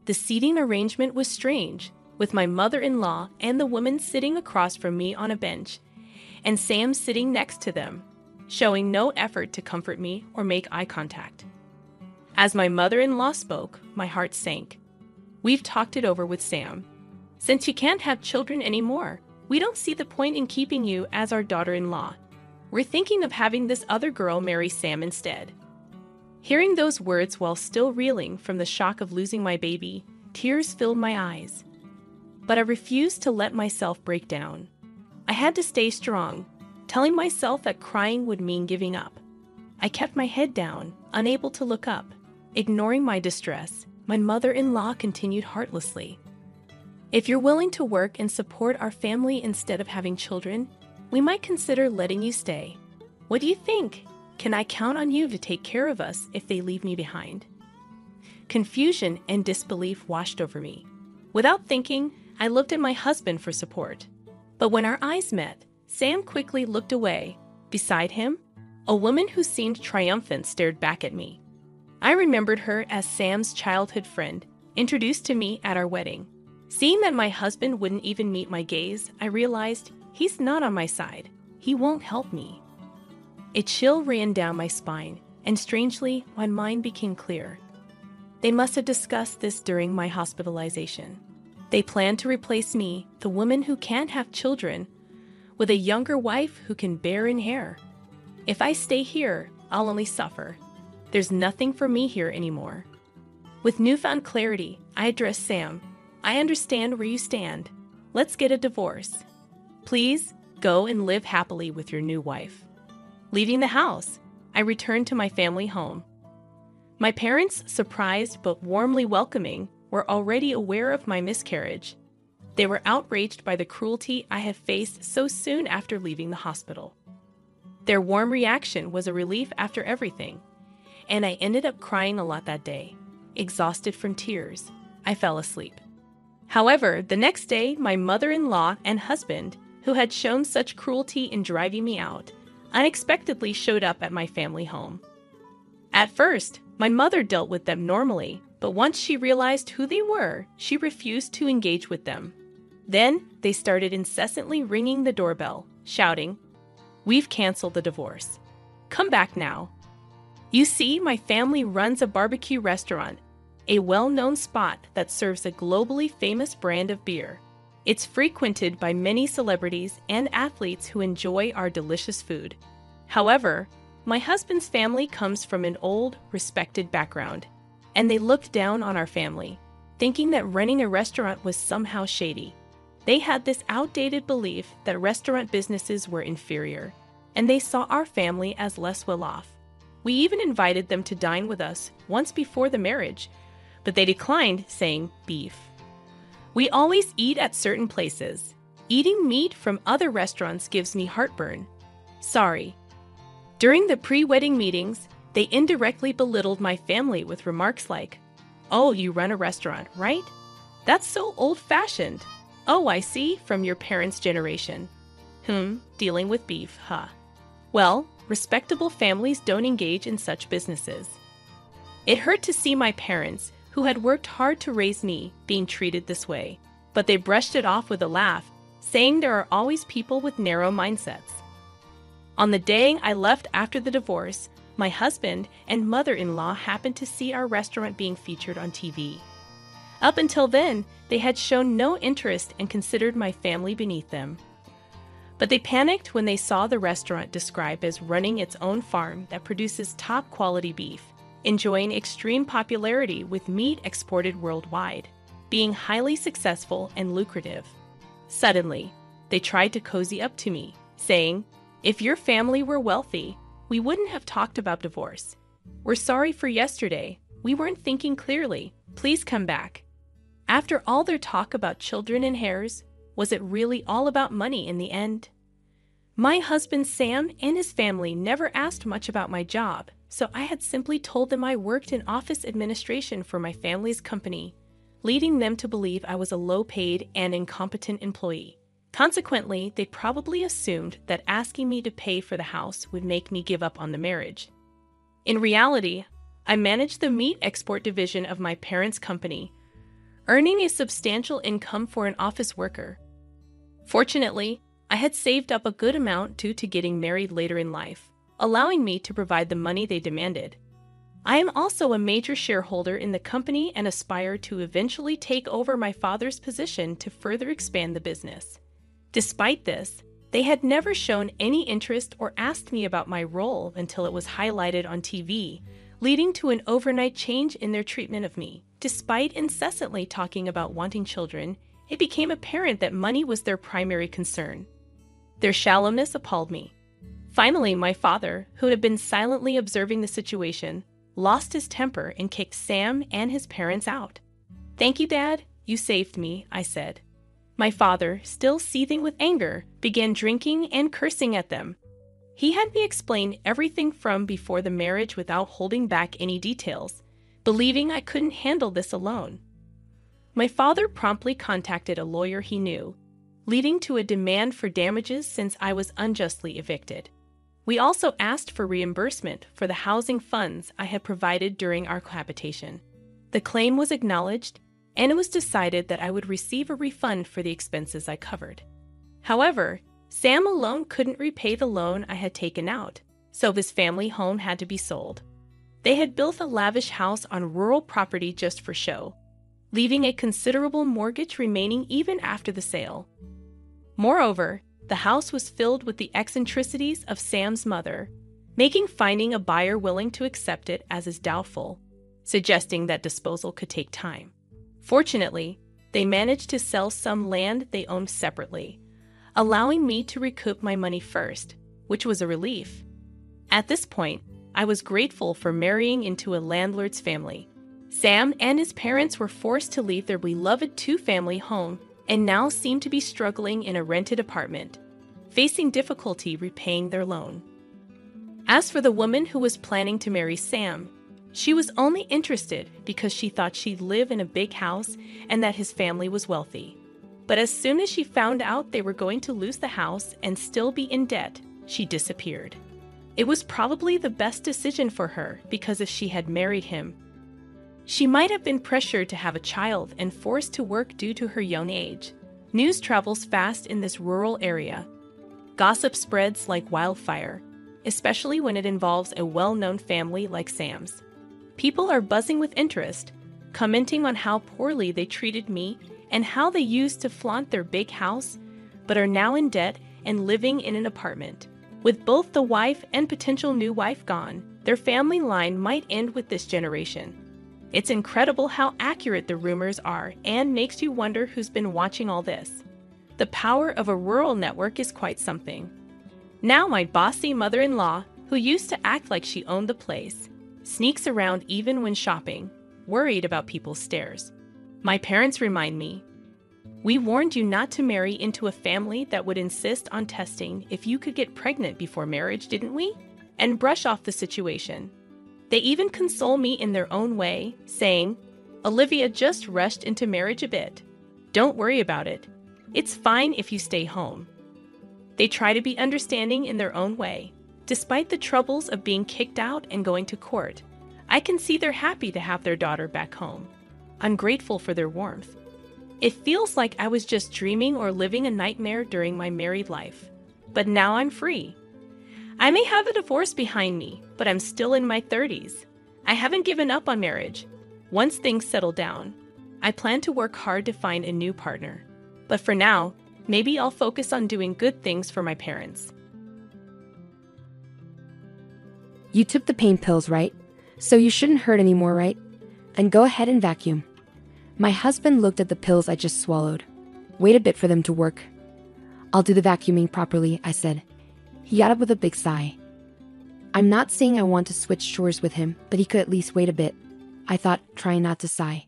Speaker 2: The seating arrangement was strange, with my mother-in-law and the woman sitting across from me on a bench, and Sam sitting next to them, showing no effort to comfort me or make eye contact. As my mother-in-law spoke, my heart sank. "We've talked it over with Sam. Since you can't have children anymore, we don't see the point in keeping you as our daughter-in-law. We're thinking of having this other girl marry Sam instead." Hearing those words while still reeling from the shock of losing my baby, tears filled my eyes. But I refused to let myself break down. I had to stay strong, telling myself that crying would mean giving up. I kept my head down, unable to look up. Ignoring my distress, my mother-in-law continued heartlessly. "If you're willing to work and support our family instead of having children, we might consider letting you stay. What do you think? Can I count on you to take care of us if they leave me behind?" Confusion and disbelief washed over me. Without thinking, I looked at my husband for support. But when our eyes met, Sam quickly looked away. Beside him, a woman who seemed triumphant stared back at me. I remembered her as Sam's childhood friend, introduced to me at our wedding. Seeing that my husband wouldn't even meet my gaze, I realized he's not on my side. He won't help me. A chill ran down my spine, and strangely, my mind became clear. They must have discussed this during my hospitalization. They planned to replace me, the woman who can't have children, with a younger wife who can bear an heir. If I stay here, I'll only suffer. There's nothing for me here anymore. With newfound clarity, I addressed Sam. "I understand where you stand. Let's get a divorce. Please go and live happily with your new wife." Leaving the house, I returned to my family home. My parents, surprised but warmly welcoming, were already aware of my miscarriage. They were outraged by the cruelty I had faced so soon after leaving the hospital. Their warm reaction was a relief after everything, and I ended up crying a lot that day. Exhausted from tears, I fell asleep. However, the next day, my mother-in-law and husband, who had shown such cruelty in driving me out, unexpectedly showed up at my family home. At first, my mother dealt with them normally, but once she realized who they were, she refused to engage with them. Then, they started incessantly ringing the doorbell, shouting, "We've canceled the divorce. Come back now." You see, my family runs a barbecue restaurant, a well-known spot that serves a globally famous brand of beer. It's frequented by many celebrities and athletes who enjoy our delicious food. However, my husband's family comes from an old, respected background, and they looked down on our family, thinking that running a restaurant was somehow shady. They had this outdated belief that restaurant businesses were inferior, and they saw our family as less well-off. We even invited them to dine with us once before the marriage, but they declined, saying beef. We always eat at certain places. Eating meat from other restaurants gives me heartburn. Sorry. During the pre-wedding meetings, they indirectly belittled my family with remarks like, "Oh, you run a restaurant, right? That's so old-fashioned. Oh, I see, from your parents' generation. Dealing with beef, huh? Well, respectable families don't engage in such businesses." It hurt to see my parents, who had worked hard to raise me, being treated this way, but they brushed it off with a laugh, saying there are always people with narrow mindsets. On the day I left after the divorce, my husband and mother-in-law happened to see our restaurant being featured on TV. Up until then, they had shown no interest and considered my family beneath them. But they panicked when they saw the restaurant described as running its own farm that produces top-quality beef, enjoying extreme popularity with meat exported worldwide, being highly successful and lucrative. Suddenly, they tried to cozy up to me, saying, "If your family were wealthy, we wouldn't have talked about divorce. We're sorry for yesterday. We weren't thinking clearly. Please come back." After all their talk about children and heirs, was it really all about money in the end? My husband Sam and his family never asked much about my job, so I had simply told them I worked in office administration for my family's company, leading them to believe I was a low-paid and incompetent employee. Consequently, they probably assumed that asking me to pay for the house would make me give up on the marriage. In reality, I managed the meat export division of my parents' company, earning a substantial income for an office worker. Fortunately, I had saved up a good amount due to getting married later in life, allowing me to provide the money they demanded. I am also a major shareholder in the company and aspire to eventually take over my father's position to further expand the business. Despite this, they had never shown any interest or asked me about my role until it was highlighted on TV, leading to an overnight change in their treatment of me. Despite incessantly talking about wanting children, it became apparent that money was their primary concern. Their shallowness appalled me. Finally, my father, who had been silently observing the situation, lost his temper and kicked Sam and his parents out. "Thank you, Dad. You saved me," I said. My father, still seething with anger, began drinking and cursing at them. He had me explain everything from before the marriage without holding back any details, believing I couldn't handle this alone. My father promptly contacted a lawyer he knew, leading to a demand for damages since I was unjustly evicted. We also asked for reimbursement for the housing funds I had provided during our cohabitation. The claim was acknowledged, and it was decided that I would receive a refund for the expenses I covered. However, Sam alone couldn't repay the loan I had taken out, so his family home had to be sold. They had built a lavish house on rural property just for show, leaving a considerable mortgage remaining even after the sale. Moreover, the house was filled with the eccentricities of Sam's mother, making finding a buyer willing to accept it as is doubtful, suggesting that disposal could take time. Fortunately, they managed to sell some land they owned separately, allowing me to recoup my money first, which was a relief. At this point, I was grateful for marrying into a landlord's family. Sam and his parents were forced to leave their beloved two-family home and now seem to be struggling in a rented apartment, facing difficulty repaying their loan. As for the woman who was planning to marry Sam, she was only interested because she thought she'd live in a big house and that his family was wealthy. But as soon as she found out they were going to lose the house and still be in debt, she disappeared. It was probably the best decision for her because if she had married him, she might have been pressured to have a child and forced to work due to her young age. News travels fast in this rural area. Gossip spreads like wildfire, especially when it involves a well-known family like Sam's. People are buzzing with interest, commenting on how poorly they treated me and how they used to flaunt their big house, but are now in debt and living in an apartment. With both the wife and potential new wife gone, their family line might end with this generation. It's incredible how accurate the rumors are and makes you wonder who's been watching all this. The power of a rural network is quite something. Now my bossy mother-in-law, who used to act like she owned the place, sneaks around even when shopping, worried about people's stares. My parents remind me, "We warned you not to marry into a family that would insist on testing if you could get pregnant before marriage, didn't we?" and brush off the situation. They even console me in their own way, saying, "Olivia just rushed into marriage a bit. Don't worry about it. It's fine if you stay home." They try to be understanding in their own way. Despite the troubles of being kicked out and going to court, I can see they're happy to have their daughter back home. I'm grateful for their warmth. It feels like I was just dreaming or living a nightmare during my married life. But now I'm free. I may have a divorce behind me, but I'm still in my 30s. I haven't given up on marriage. Once things settle down, I plan to work hard to find a new partner. But for now, maybe I'll focus on doing good things for my parents.
Speaker 3: You took the pain pills, right? So you shouldn't hurt anymore, right? And go ahead and vacuum. My husband looked at the pills I just swallowed. Wait a bit for them to work. I'll do the vacuuming properly, I said. He got up with a big sigh. I'm not saying I want to switch chores with him, but he could at least wait a bit, I thought, trying not to sigh.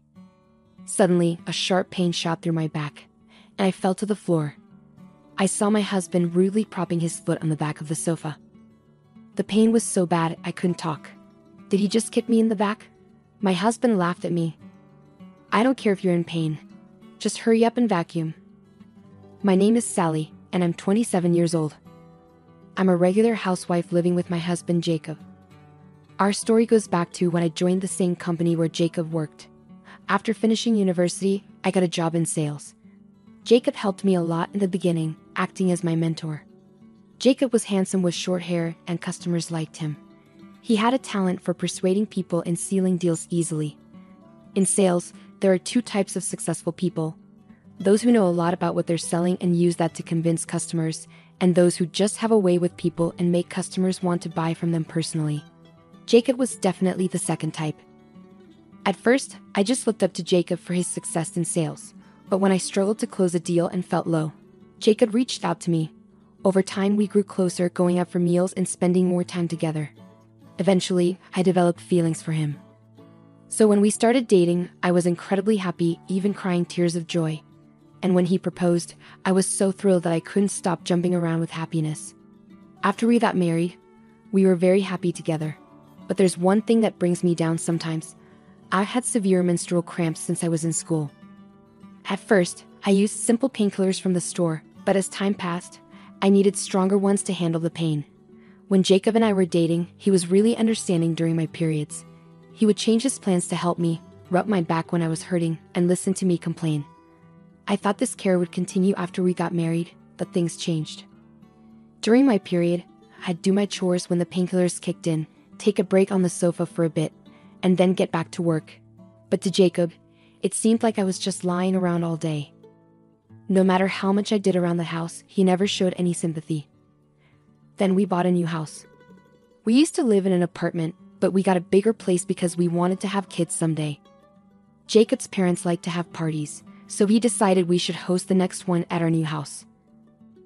Speaker 3: Suddenly, a sharp pain shot through my back, and I fell to the floor. I saw my husband rudely propping his foot on the back of the sofa. The pain was so bad I couldn't talk. Did he just kick me in the back? My husband laughed at me. I don't care if you're in pain. Just hurry up and vacuum. My name is Sally, and I'm 27 years old. I'm a regular housewife living with my husband Jacob. Our story goes back to when I joined the same company where Jacob worked. After finishing university, I got a job in sales. Jacob helped me a lot in the beginning, acting as my mentor. Jacob was handsome with short hair and customers liked him. He had a talent for persuading people and sealing deals easily. In sales, there are two types of successful people: those who know a lot about what they're selling and use that to convince customers, and those who just have a way with people and make customers want to buy from them personally. Jacob was definitely the second type. At first, I just looked up to Jacob for his success in sales, but when I struggled to close a deal and felt low, Jacob reached out to me. Over time, we grew closer, going out for meals and spending more time together. Eventually, I developed feelings for him. So when we started dating, I was incredibly happy, even crying tears of joy. And when he proposed, I was so thrilled that I couldn't stop jumping around with happiness. After we got married, we were very happy together. But there's one thing that brings me down sometimes. I've had severe menstrual cramps since I was in school. At first, I used simple painkillers from the store, but as time passed, I needed stronger ones to handle the pain. When Jacob and I were dating, he was really understanding during my periods. He would change his plans to help me, rub my back when I was hurting, and listen to me complain. I thought this care would continue after we got married, but things changed. During my period, I'd do my chores when the painkillers kicked in, take a break on the sofa for a bit, and then get back to work. But to Jacob, it seemed like I was just lying around all day. No matter how much I did around the house, he never showed any sympathy. Then we bought a new house. We used to live in an apartment, but we got a bigger place because we wanted to have kids someday. Jacob's parents like to have parties, so we decided we should host the next one at our new house.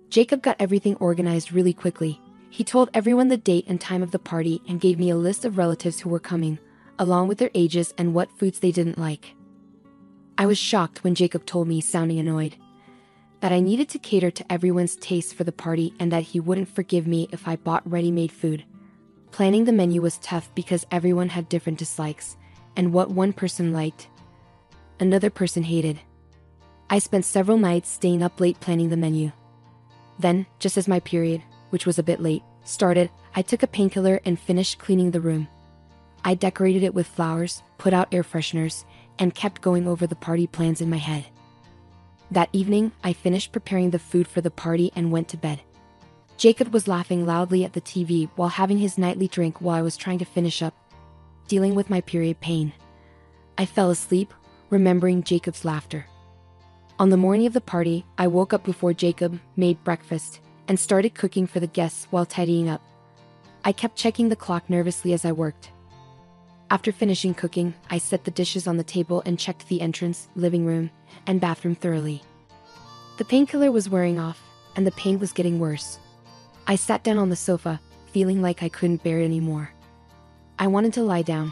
Speaker 3: Jacob got everything organized really quickly. He told everyone the date and time of the party and gave me a list of relatives who were coming, along with their ages and what foods they didn't like. I was shocked when Jacob told me, sounding annoyed, that I needed to cater to everyone's taste for the party and that he wouldn't forgive me if I bought ready-made food. Planning the menu was tough because everyone had different dislikes, and what one person liked, another person hated. I spent several nights staying up late planning the menu. Then, just as my period, which was a bit late, started, I took a painkiller and finished cleaning the room. I decorated it with flowers, put out air fresheners, and kept going over the party plans in my head. That evening, I finished preparing the food for the party and went to bed. Jacob was laughing loudly at the TV while having his nightly drink while I was trying to finish up, dealing with my period pain. I fell asleep, remembering Jacob's laughter. On the morning of the party, I woke up before Jacob made breakfast and started cooking for the guests while tidying up. I kept checking the clock nervously as I worked. After finishing cooking, I set the dishes on the table and checked the entrance, living room, and bathroom thoroughly. The painkiller was wearing off, and the pain was getting worse. I sat down on the sofa, feeling like I couldn't bear it anymore. I wanted to lie down,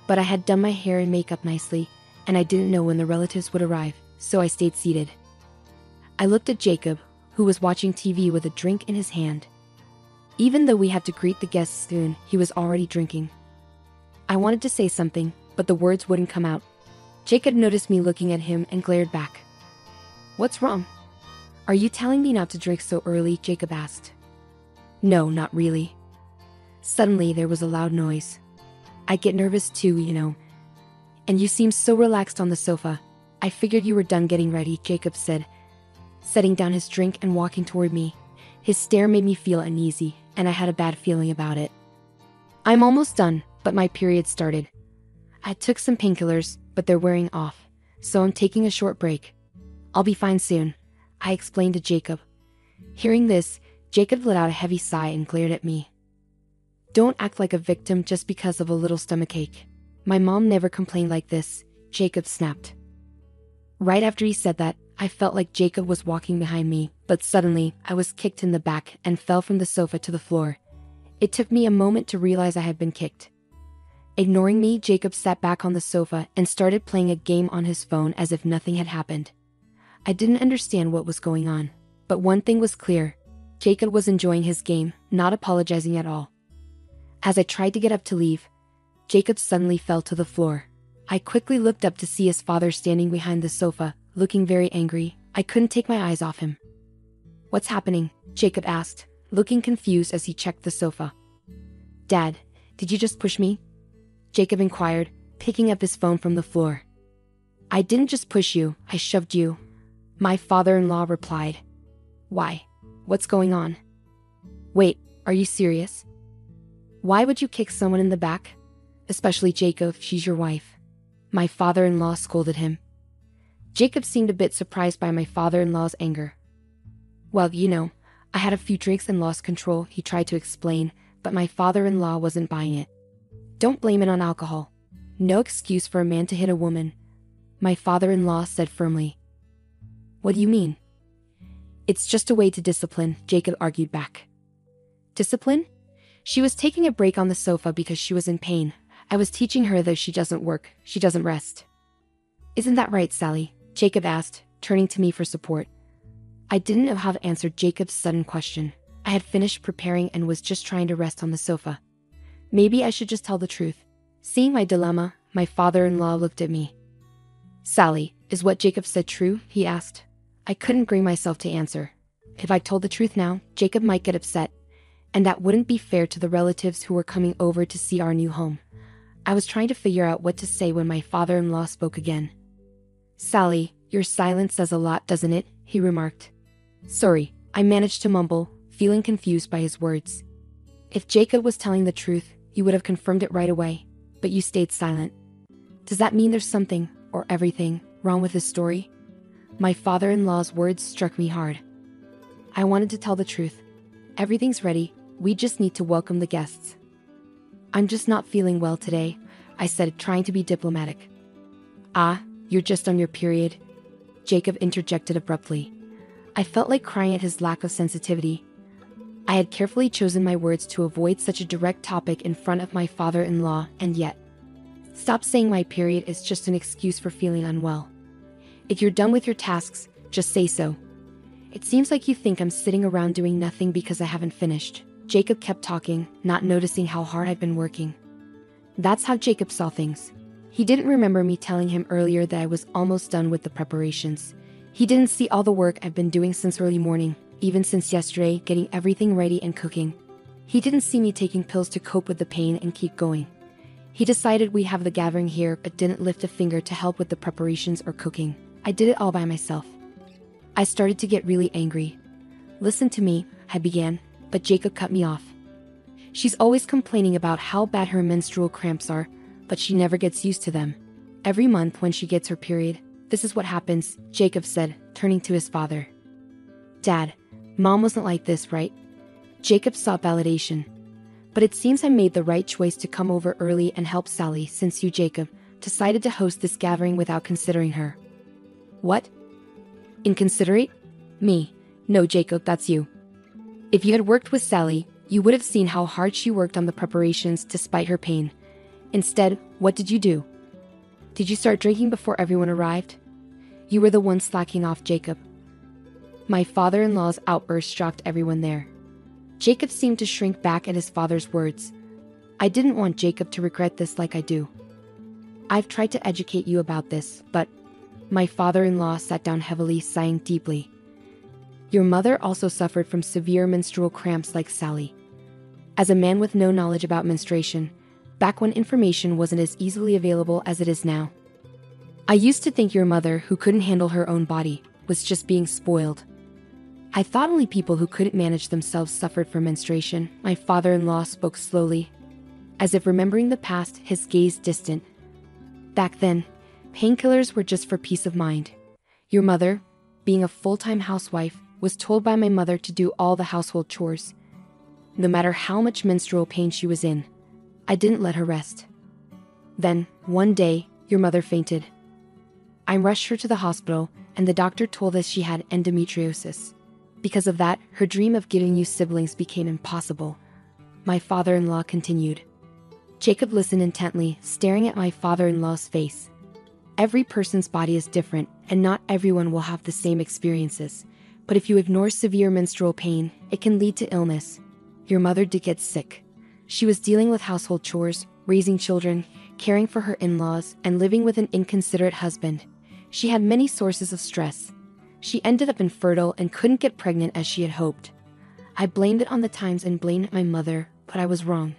Speaker 3: but I had done my hair and makeup nicely, and I didn't know when the relatives would arrive, so I stayed seated. I looked at Jacob, who was watching TV with a drink in his hand. Even though we had to greet the guests soon, he was already drinking. I wanted to say something, but the words wouldn't come out. Jacob noticed me looking at him and glared back. "What's wrong? Are you telling me not to drink so early?" Jacob asked. "No, not really." Suddenly there was a loud noise. "I get nervous too, you know. And you seem so relaxed on the sofa. I figured you were done getting ready," Jacob said, setting down his drink and walking toward me. His stare made me feel uneasy, and I had a bad feeling about it. "I'm almost done, but my period started. I took some painkillers, but they're wearing off, so I'm taking a short break. I'll be fine soon," I explained to Jacob. Hearing this, Jacob let out a heavy sigh and glared at me. "Don't act like a victim just because of a little stomachache. My mom never complained like this," Jacob snapped. Right after he said that, I felt like Jacob was walking behind me, but suddenly, I was kicked in the back and fell from the sofa to the floor. It took me a moment to realize I had been kicked. Ignoring me, Jacob sat back on the sofa and started playing a game on his phone as if nothing had happened. I didn't understand what was going on, but one thing was clear. Jacob was enjoying his game, not apologizing at all. As I tried to get up to leave, Jacob suddenly fell to the floor. I quickly looked up to see his father standing behind the sofa, looking very angry. I couldn't take my eyes off him. "What's happening?" Jacob asked, looking confused as he checked the sofa. "Dad, did you just push me?" Jacob inquired, picking up his phone from the floor. "I didn't just push you, I shoved you," my father-in-law replied. "Why? What's going on?" "Wait, are you serious? Why would you kick someone in the back? Especially Jacob, she's your wife," my father-in-law scolded him. Jacob seemed a bit surprised by my father-in-law's anger. "Well, you know, I had a few drinks and lost control," he tried to explain, but my father-in-law wasn't buying it. "Don't blame it on alcohol. No excuse for a man to hit a woman," my father-in-law said firmly. "What do you mean?" "It's just a way to discipline," Jacob argued back. "Discipline?" She was taking a break on the sofa because she was in pain. I was teaching her that she doesn't work, she doesn't rest. "Isn't that right, Sally?" Jacob asked, turning to me for support. I didn't know how to answer Jacob's sudden question. I had finished preparing and was just trying to rest on the sofa. Maybe I should just tell the truth. Seeing my dilemma, my father-in-law looked at me. "Sally, is what Jacob said true?" he asked. I couldn't bring myself to answer. If I told the truth now, Jacob might get upset, and that wouldn't be fair to the relatives who were coming over to see our new home. I was trying to figure out what to say when my father-in-law spoke again. "Sally, your silence says a lot, doesn't it?" he remarked. "Sorry," I managed to mumble, feeling confused by his words. "If Jacob was telling the truth, you would have confirmed it right away, but you stayed silent. Does that mean there's something, or everything, wrong with his story?" My father-in-law's words struck me hard. I wanted to tell the truth. "Everything's ready, we just need to welcome the guests." "I'm just not feeling well today," I said, trying to be diplomatic. "Ah, you're just on your period?" Jacob interjected abruptly. I felt like crying at his lack of sensitivity. I had carefully chosen my words to avoid such a direct topic in front of my father-in-law, and yet, stop saying my period is just an excuse for feeling unwell. If you're done with your tasks, just say so. It seems like you think I'm sitting around doing nothing because I haven't finished. Jacob kept talking, not noticing how hard I'd been working. That's how Jacob saw things. He didn't remember me telling him earlier that I was almost done with the preparations. He didn't see all the work I've been doing since early morning, even since yesterday, getting everything ready and cooking. He didn't see me taking pills to cope with the pain and keep going. He decided we'd have the gathering here, but didn't lift a finger to help with the preparations or cooking. I did it all by myself. I started to get really angry. "Listen to me," I began, but Jacob cut me off. "She's always complaining about how bad her menstrual cramps are, but she never gets used to them. Every month when she gets her period, this is what happens," Jacob said, turning to his father. "Dad, Mom wasn't like this, right?" Jacob sought validation. "But it seems I made the right choice to come over early and help Sally, since you, Jacob, decided to host this gathering without considering her." "What? Inconsiderate? Me? No, Jacob, that's you. If you had worked with Sally, you would have seen how hard she worked on the preparations despite her pain. Instead, what did you do? Did you start drinking before everyone arrived? You were the one slacking off, Jacob." My father-in-law's outburst shocked everyone there. Jacob seemed to shrink back at his father's words. I didn't want Jacob to regret this like I do. "I've tried to educate you about this, but..." My father-in-law sat down heavily, sighing deeply. "Your mother also suffered from severe menstrual cramps like Sally. As a man with no knowledge about menstruation, back when information wasn't as easily available as it is now, I used to think your mother, who couldn't handle her own body, was just being spoiled. I thought only people who couldn't manage themselves suffered from menstruation." My father-in-law spoke slowly, as if remembering the past, his gaze distant. "Back then, painkillers were just for peace of mind. Your mother, being a full-time housewife, was told by my mother to do all the household chores. No matter how much menstrual pain she was in, I didn't let her rest. Then, one day, your mother fainted. I rushed her to the hospital, and the doctor told us she had endometriosis. Because of that, her dream of giving you siblings became impossible." My father-in-law continued. Jacob listened intently, staring at my father-in-law's face. Every person's body is different, and not everyone will have the same experiences. But if you ignore severe menstrual pain, it can lead to illness. Your mother did get sick. She was dealing with household chores, raising children, caring for her in-laws, and living with an inconsiderate husband. She had many sources of stress. She ended up infertile and couldn't get pregnant as she had hoped. I blamed it on the times and blamed my mother, but I was wrong.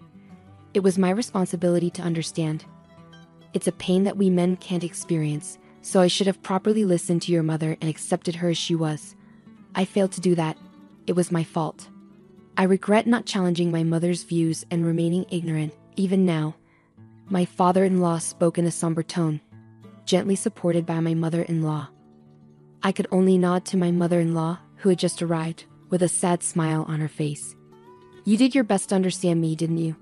Speaker 3: It was my responsibility to understand. It's a pain that we men can't experience, so I should have properly listened to your mother and accepted her as she was. I failed to do that. It was my fault. I regret not challenging my mother's views and remaining ignorant, even now." My father-in-law spoke in a somber tone, gently supported by my mother-in-law. I could only nod to my mother-in-law, who had just arrived, with a sad smile on her face. "You did your best to understand me, didn't you?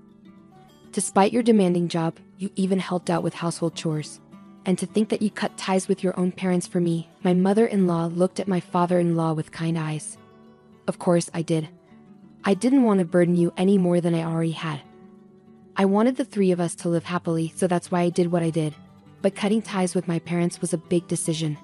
Speaker 3: Despite your demanding job, you even helped out with household chores. And to think that you cut ties with your own parents for me." My mother-in-law looked at my father-in-law with kind eyes. "Of course I did. I didn't want to burden you any more than I already had. I wanted the three of us to live happily, so that's why I did what I did. But cutting ties with my parents was a big decision.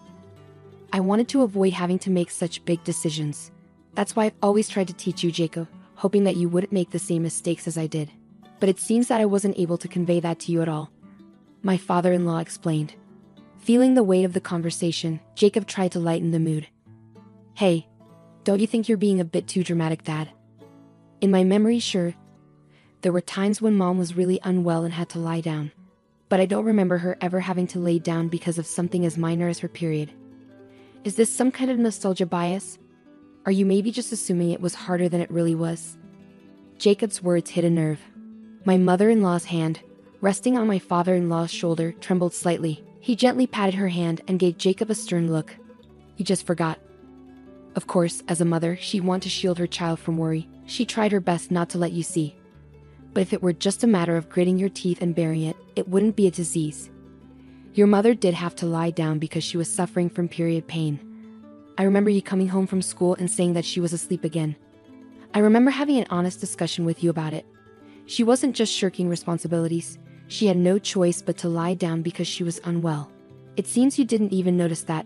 Speaker 3: I wanted to avoid having to make such big decisions. That's why I've always tried to teach you, Jacob, hoping that you wouldn't make the same mistakes as I did. But it seems that I wasn't able to convey that to you at all," my father-in-law explained. Feeling the weight of the conversation, Jacob tried to lighten the mood. "Hey, don't you think you're being a bit too dramatic, Dad? In my memory, sure, there were times when Mom was really unwell and had to lie down. But I don't remember her ever having to lay down because of something as minor as her period. Is this some kind of nostalgia bias? Are you maybe just assuming it was harder than it really was?" Jacob's words hit a nerve. My mother-in-law's hand, resting on my father-in-law's shoulder, trembled slightly. He gently patted her hand and gave Jacob a stern look. "You just forgot." Of course, as a mother, she'd want to shield her child from worry. She tried her best not to let you see. But if it were just a matter of gritting your teeth and bearing it, it wouldn't be a disease. Your mother did have to lie down because she was suffering from period pain. I remember you coming home from school and saying that she was asleep again. I remember having an honest discussion with you about it. She wasn't just shirking responsibilities. She had no choice but to lie down because she was unwell. It seems you didn't even notice that.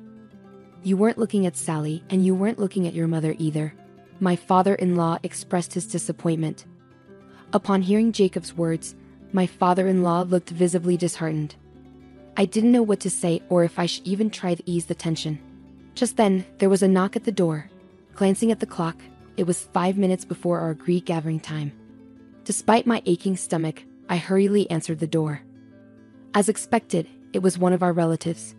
Speaker 3: You weren't looking at Sally, and you weren't looking at your mother either. My father-in-law expressed his disappointment. Upon hearing Jacob's words, my father-in-law looked visibly disheartened. I didn't know what to say or if I should even try to ease the tension. Just then, there was a knock at the door. Glancing at the clock, it was 5 minutes before our agreed gathering time. Despite my aching stomach, I hurriedly answered the door. As expected, it was one of our relatives.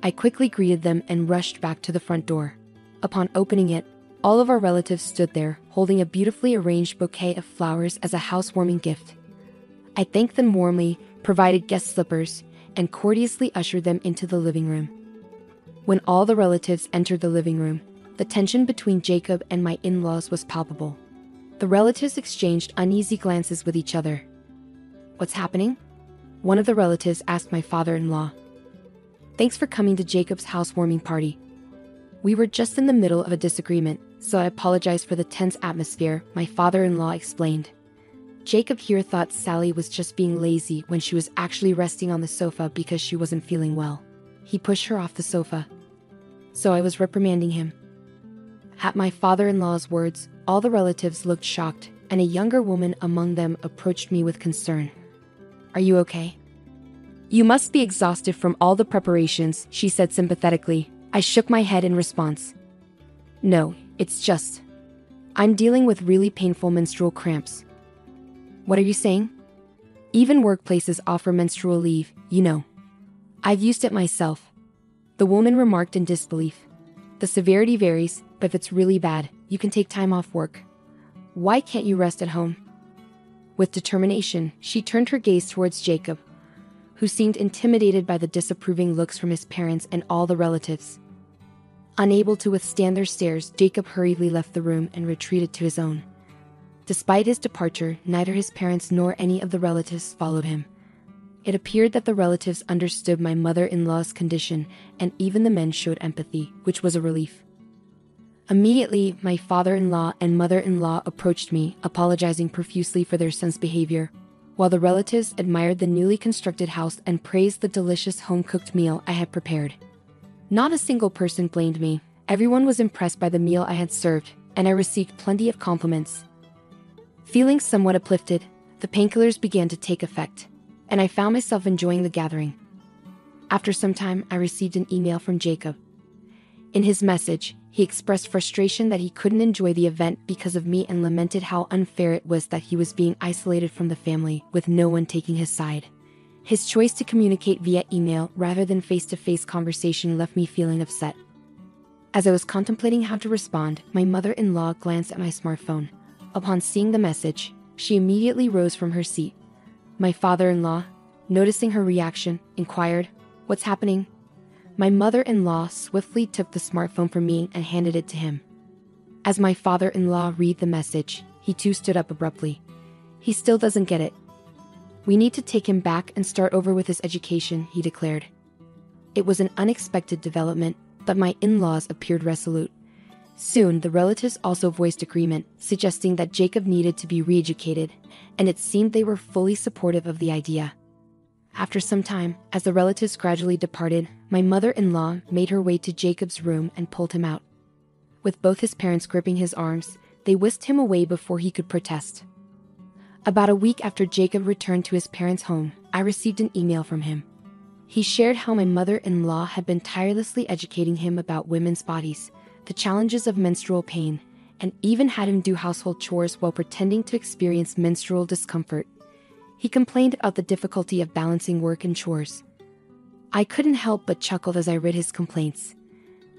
Speaker 3: I quickly greeted them and rushed back to the front door. Upon opening it, all of our relatives stood there, holding a beautifully arranged bouquet of flowers as a housewarming gift. I thanked them warmly, provided guest slippers, and courteously ushered them into the living room. When all the relatives entered the living room, the tension between Jacob and my in-laws was palpable. The relatives exchanged uneasy glances with each other. "What's happening?" one of the relatives asked my father-in-law. "Thanks for coming to Jacob's housewarming party. We were just in the middle of a disagreement, so I apologize for the tense atmosphere," my father-in-law explained. Jacob here thought Sally was just being lazy when she was actually resting on the sofa because she wasn't feeling well. He pushed her off the sofa. So I was reprimanding him. At my father-in-law's words, all the relatives looked shocked, and a younger woman among them approached me with concern. "Are you okay?" "You must be exhausted from all the preparations," she said sympathetically. I shook my head in response. "No, it's just... I'm dealing with really painful menstrual cramps." "What are you saying?" "Even workplaces offer menstrual leave, you know. I've used it myself." The woman remarked in disbelief. "The severity varies, but if it's really bad, you can take time off work. Why can't you rest at home?" With determination, she turned her gaze towards Jacob, who seemed intimidated by the disapproving looks from his parents and all the relatives. Unable to withstand their stares, Jacob hurriedly left the room and retreated to his own. Despite his departure, neither his parents nor any of the relatives followed him. It appeared that the relatives understood my mother-in-law's condition, and even the men showed empathy, which was a relief. Immediately, my father-in-law and mother-in-law approached me, apologizing profusely for their son's behavior, while the relatives admired the newly constructed house and praised the delicious home-cooked meal I had prepared. Not a single person blamed me. Everyone was impressed by the meal I had served, and I received plenty of compliments. Feeling somewhat uplifted, the painkillers began to take effect, and I found myself enjoying the gathering. After some time, I received an email from Jacob. In his message, he expressed frustration that he couldn't enjoy the event because of me and lamented how unfair it was that he was being isolated from the family, with no one taking his side. His choice to communicate via email rather than face-to-face conversation left me feeling upset. As I was contemplating how to respond, my mother-in-law glanced at my smartphone. Upon seeing the message, she immediately rose from her seat. My father-in-law, noticing her reaction, inquired, "What's happening?" My mother-in-law swiftly took the smartphone from me and handed it to him. As my father-in-law read the message, he too stood up abruptly. "He still doesn't get it. We need to take him back and start over with his education," he declared. It was an unexpected development, but my in-laws appeared resolute. Soon, the relatives also voiced agreement, suggesting that Jacob needed to be re-educated, and it seemed they were fully supportive of the idea. After some time, as the relatives gradually departed, my mother-in-law made her way to Jacob's room and pulled him out. With both his parents gripping his arms, they whisked him away before he could protest. About a week after Jacob returned to his parents' home, I received an email from him. He shared how my mother-in-law had been tirelessly educating him about women's bodies, the challenges of menstrual pain, and even had him do household chores while pretending to experience menstrual discomfort. He complained about the difficulty of balancing work and chores. I couldn't help but chuckle as I read his complaints.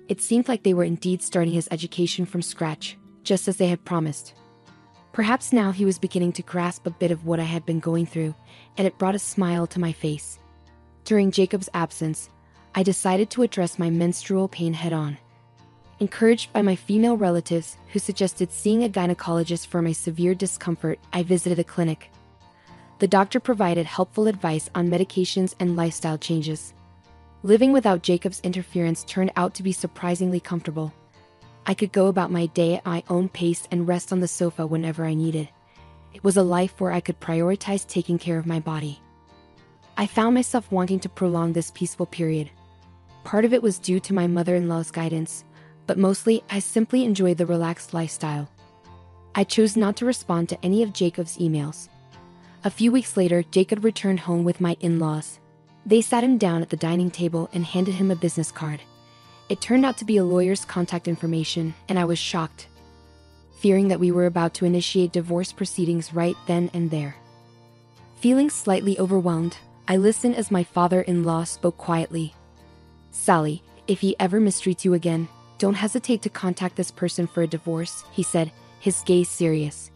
Speaker 3: It seemed like they were indeed starting his education from scratch, just as they had promised. Perhaps now he was beginning to grasp a bit of what I had been going through, and it brought a smile to my face. During Jacob's absence, I decided to address my menstrual pain head-on. Encouraged by my female relatives, who suggested seeing a gynecologist for my severe discomfort, I visited a clinic. The doctor provided helpful advice on medications and lifestyle changes. Living without Jacob's interference turned out to be surprisingly comfortable. I could go about my day at my own pace and rest on the sofa whenever I needed. It was a life where I could prioritize taking care of my body. I found myself wanting to prolong this peaceful period. Part of it was due to my mother-in-law's guidance, but mostly I simply enjoyed the relaxed lifestyle. I chose not to respond to any of Jacob's emails. A few weeks later, Jacob returned home with my in-laws. They sat him down at the dining table and handed him a business card. It turned out to be a lawyer's contact information, and I was shocked, fearing that we were about to initiate divorce proceedings right then and there. Feeling slightly overwhelmed, I listened as my father-in-law spoke quietly. "Sally, if he ever mistreats you again, don't hesitate to contact this person for a divorce," he said, his gaze serious.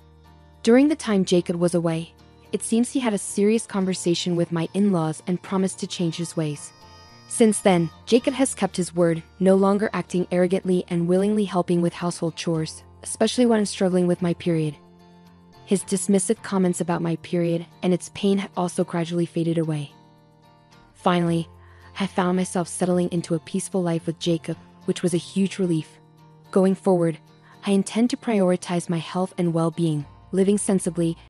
Speaker 3: During the time Jacob was away, it seems he had a serious conversation with my in-laws and promised to change his ways. Since then, Jacob has kept his word, no longer acting arrogantly and willingly helping with household chores, especially when I'm struggling with my period. His dismissive comments about my period and its pain have also gradually faded away. Finally, I found myself settling into a peaceful life with Jacob, which was a huge relief. Going forward, I intend to prioritize my health and well-being, living sensibly,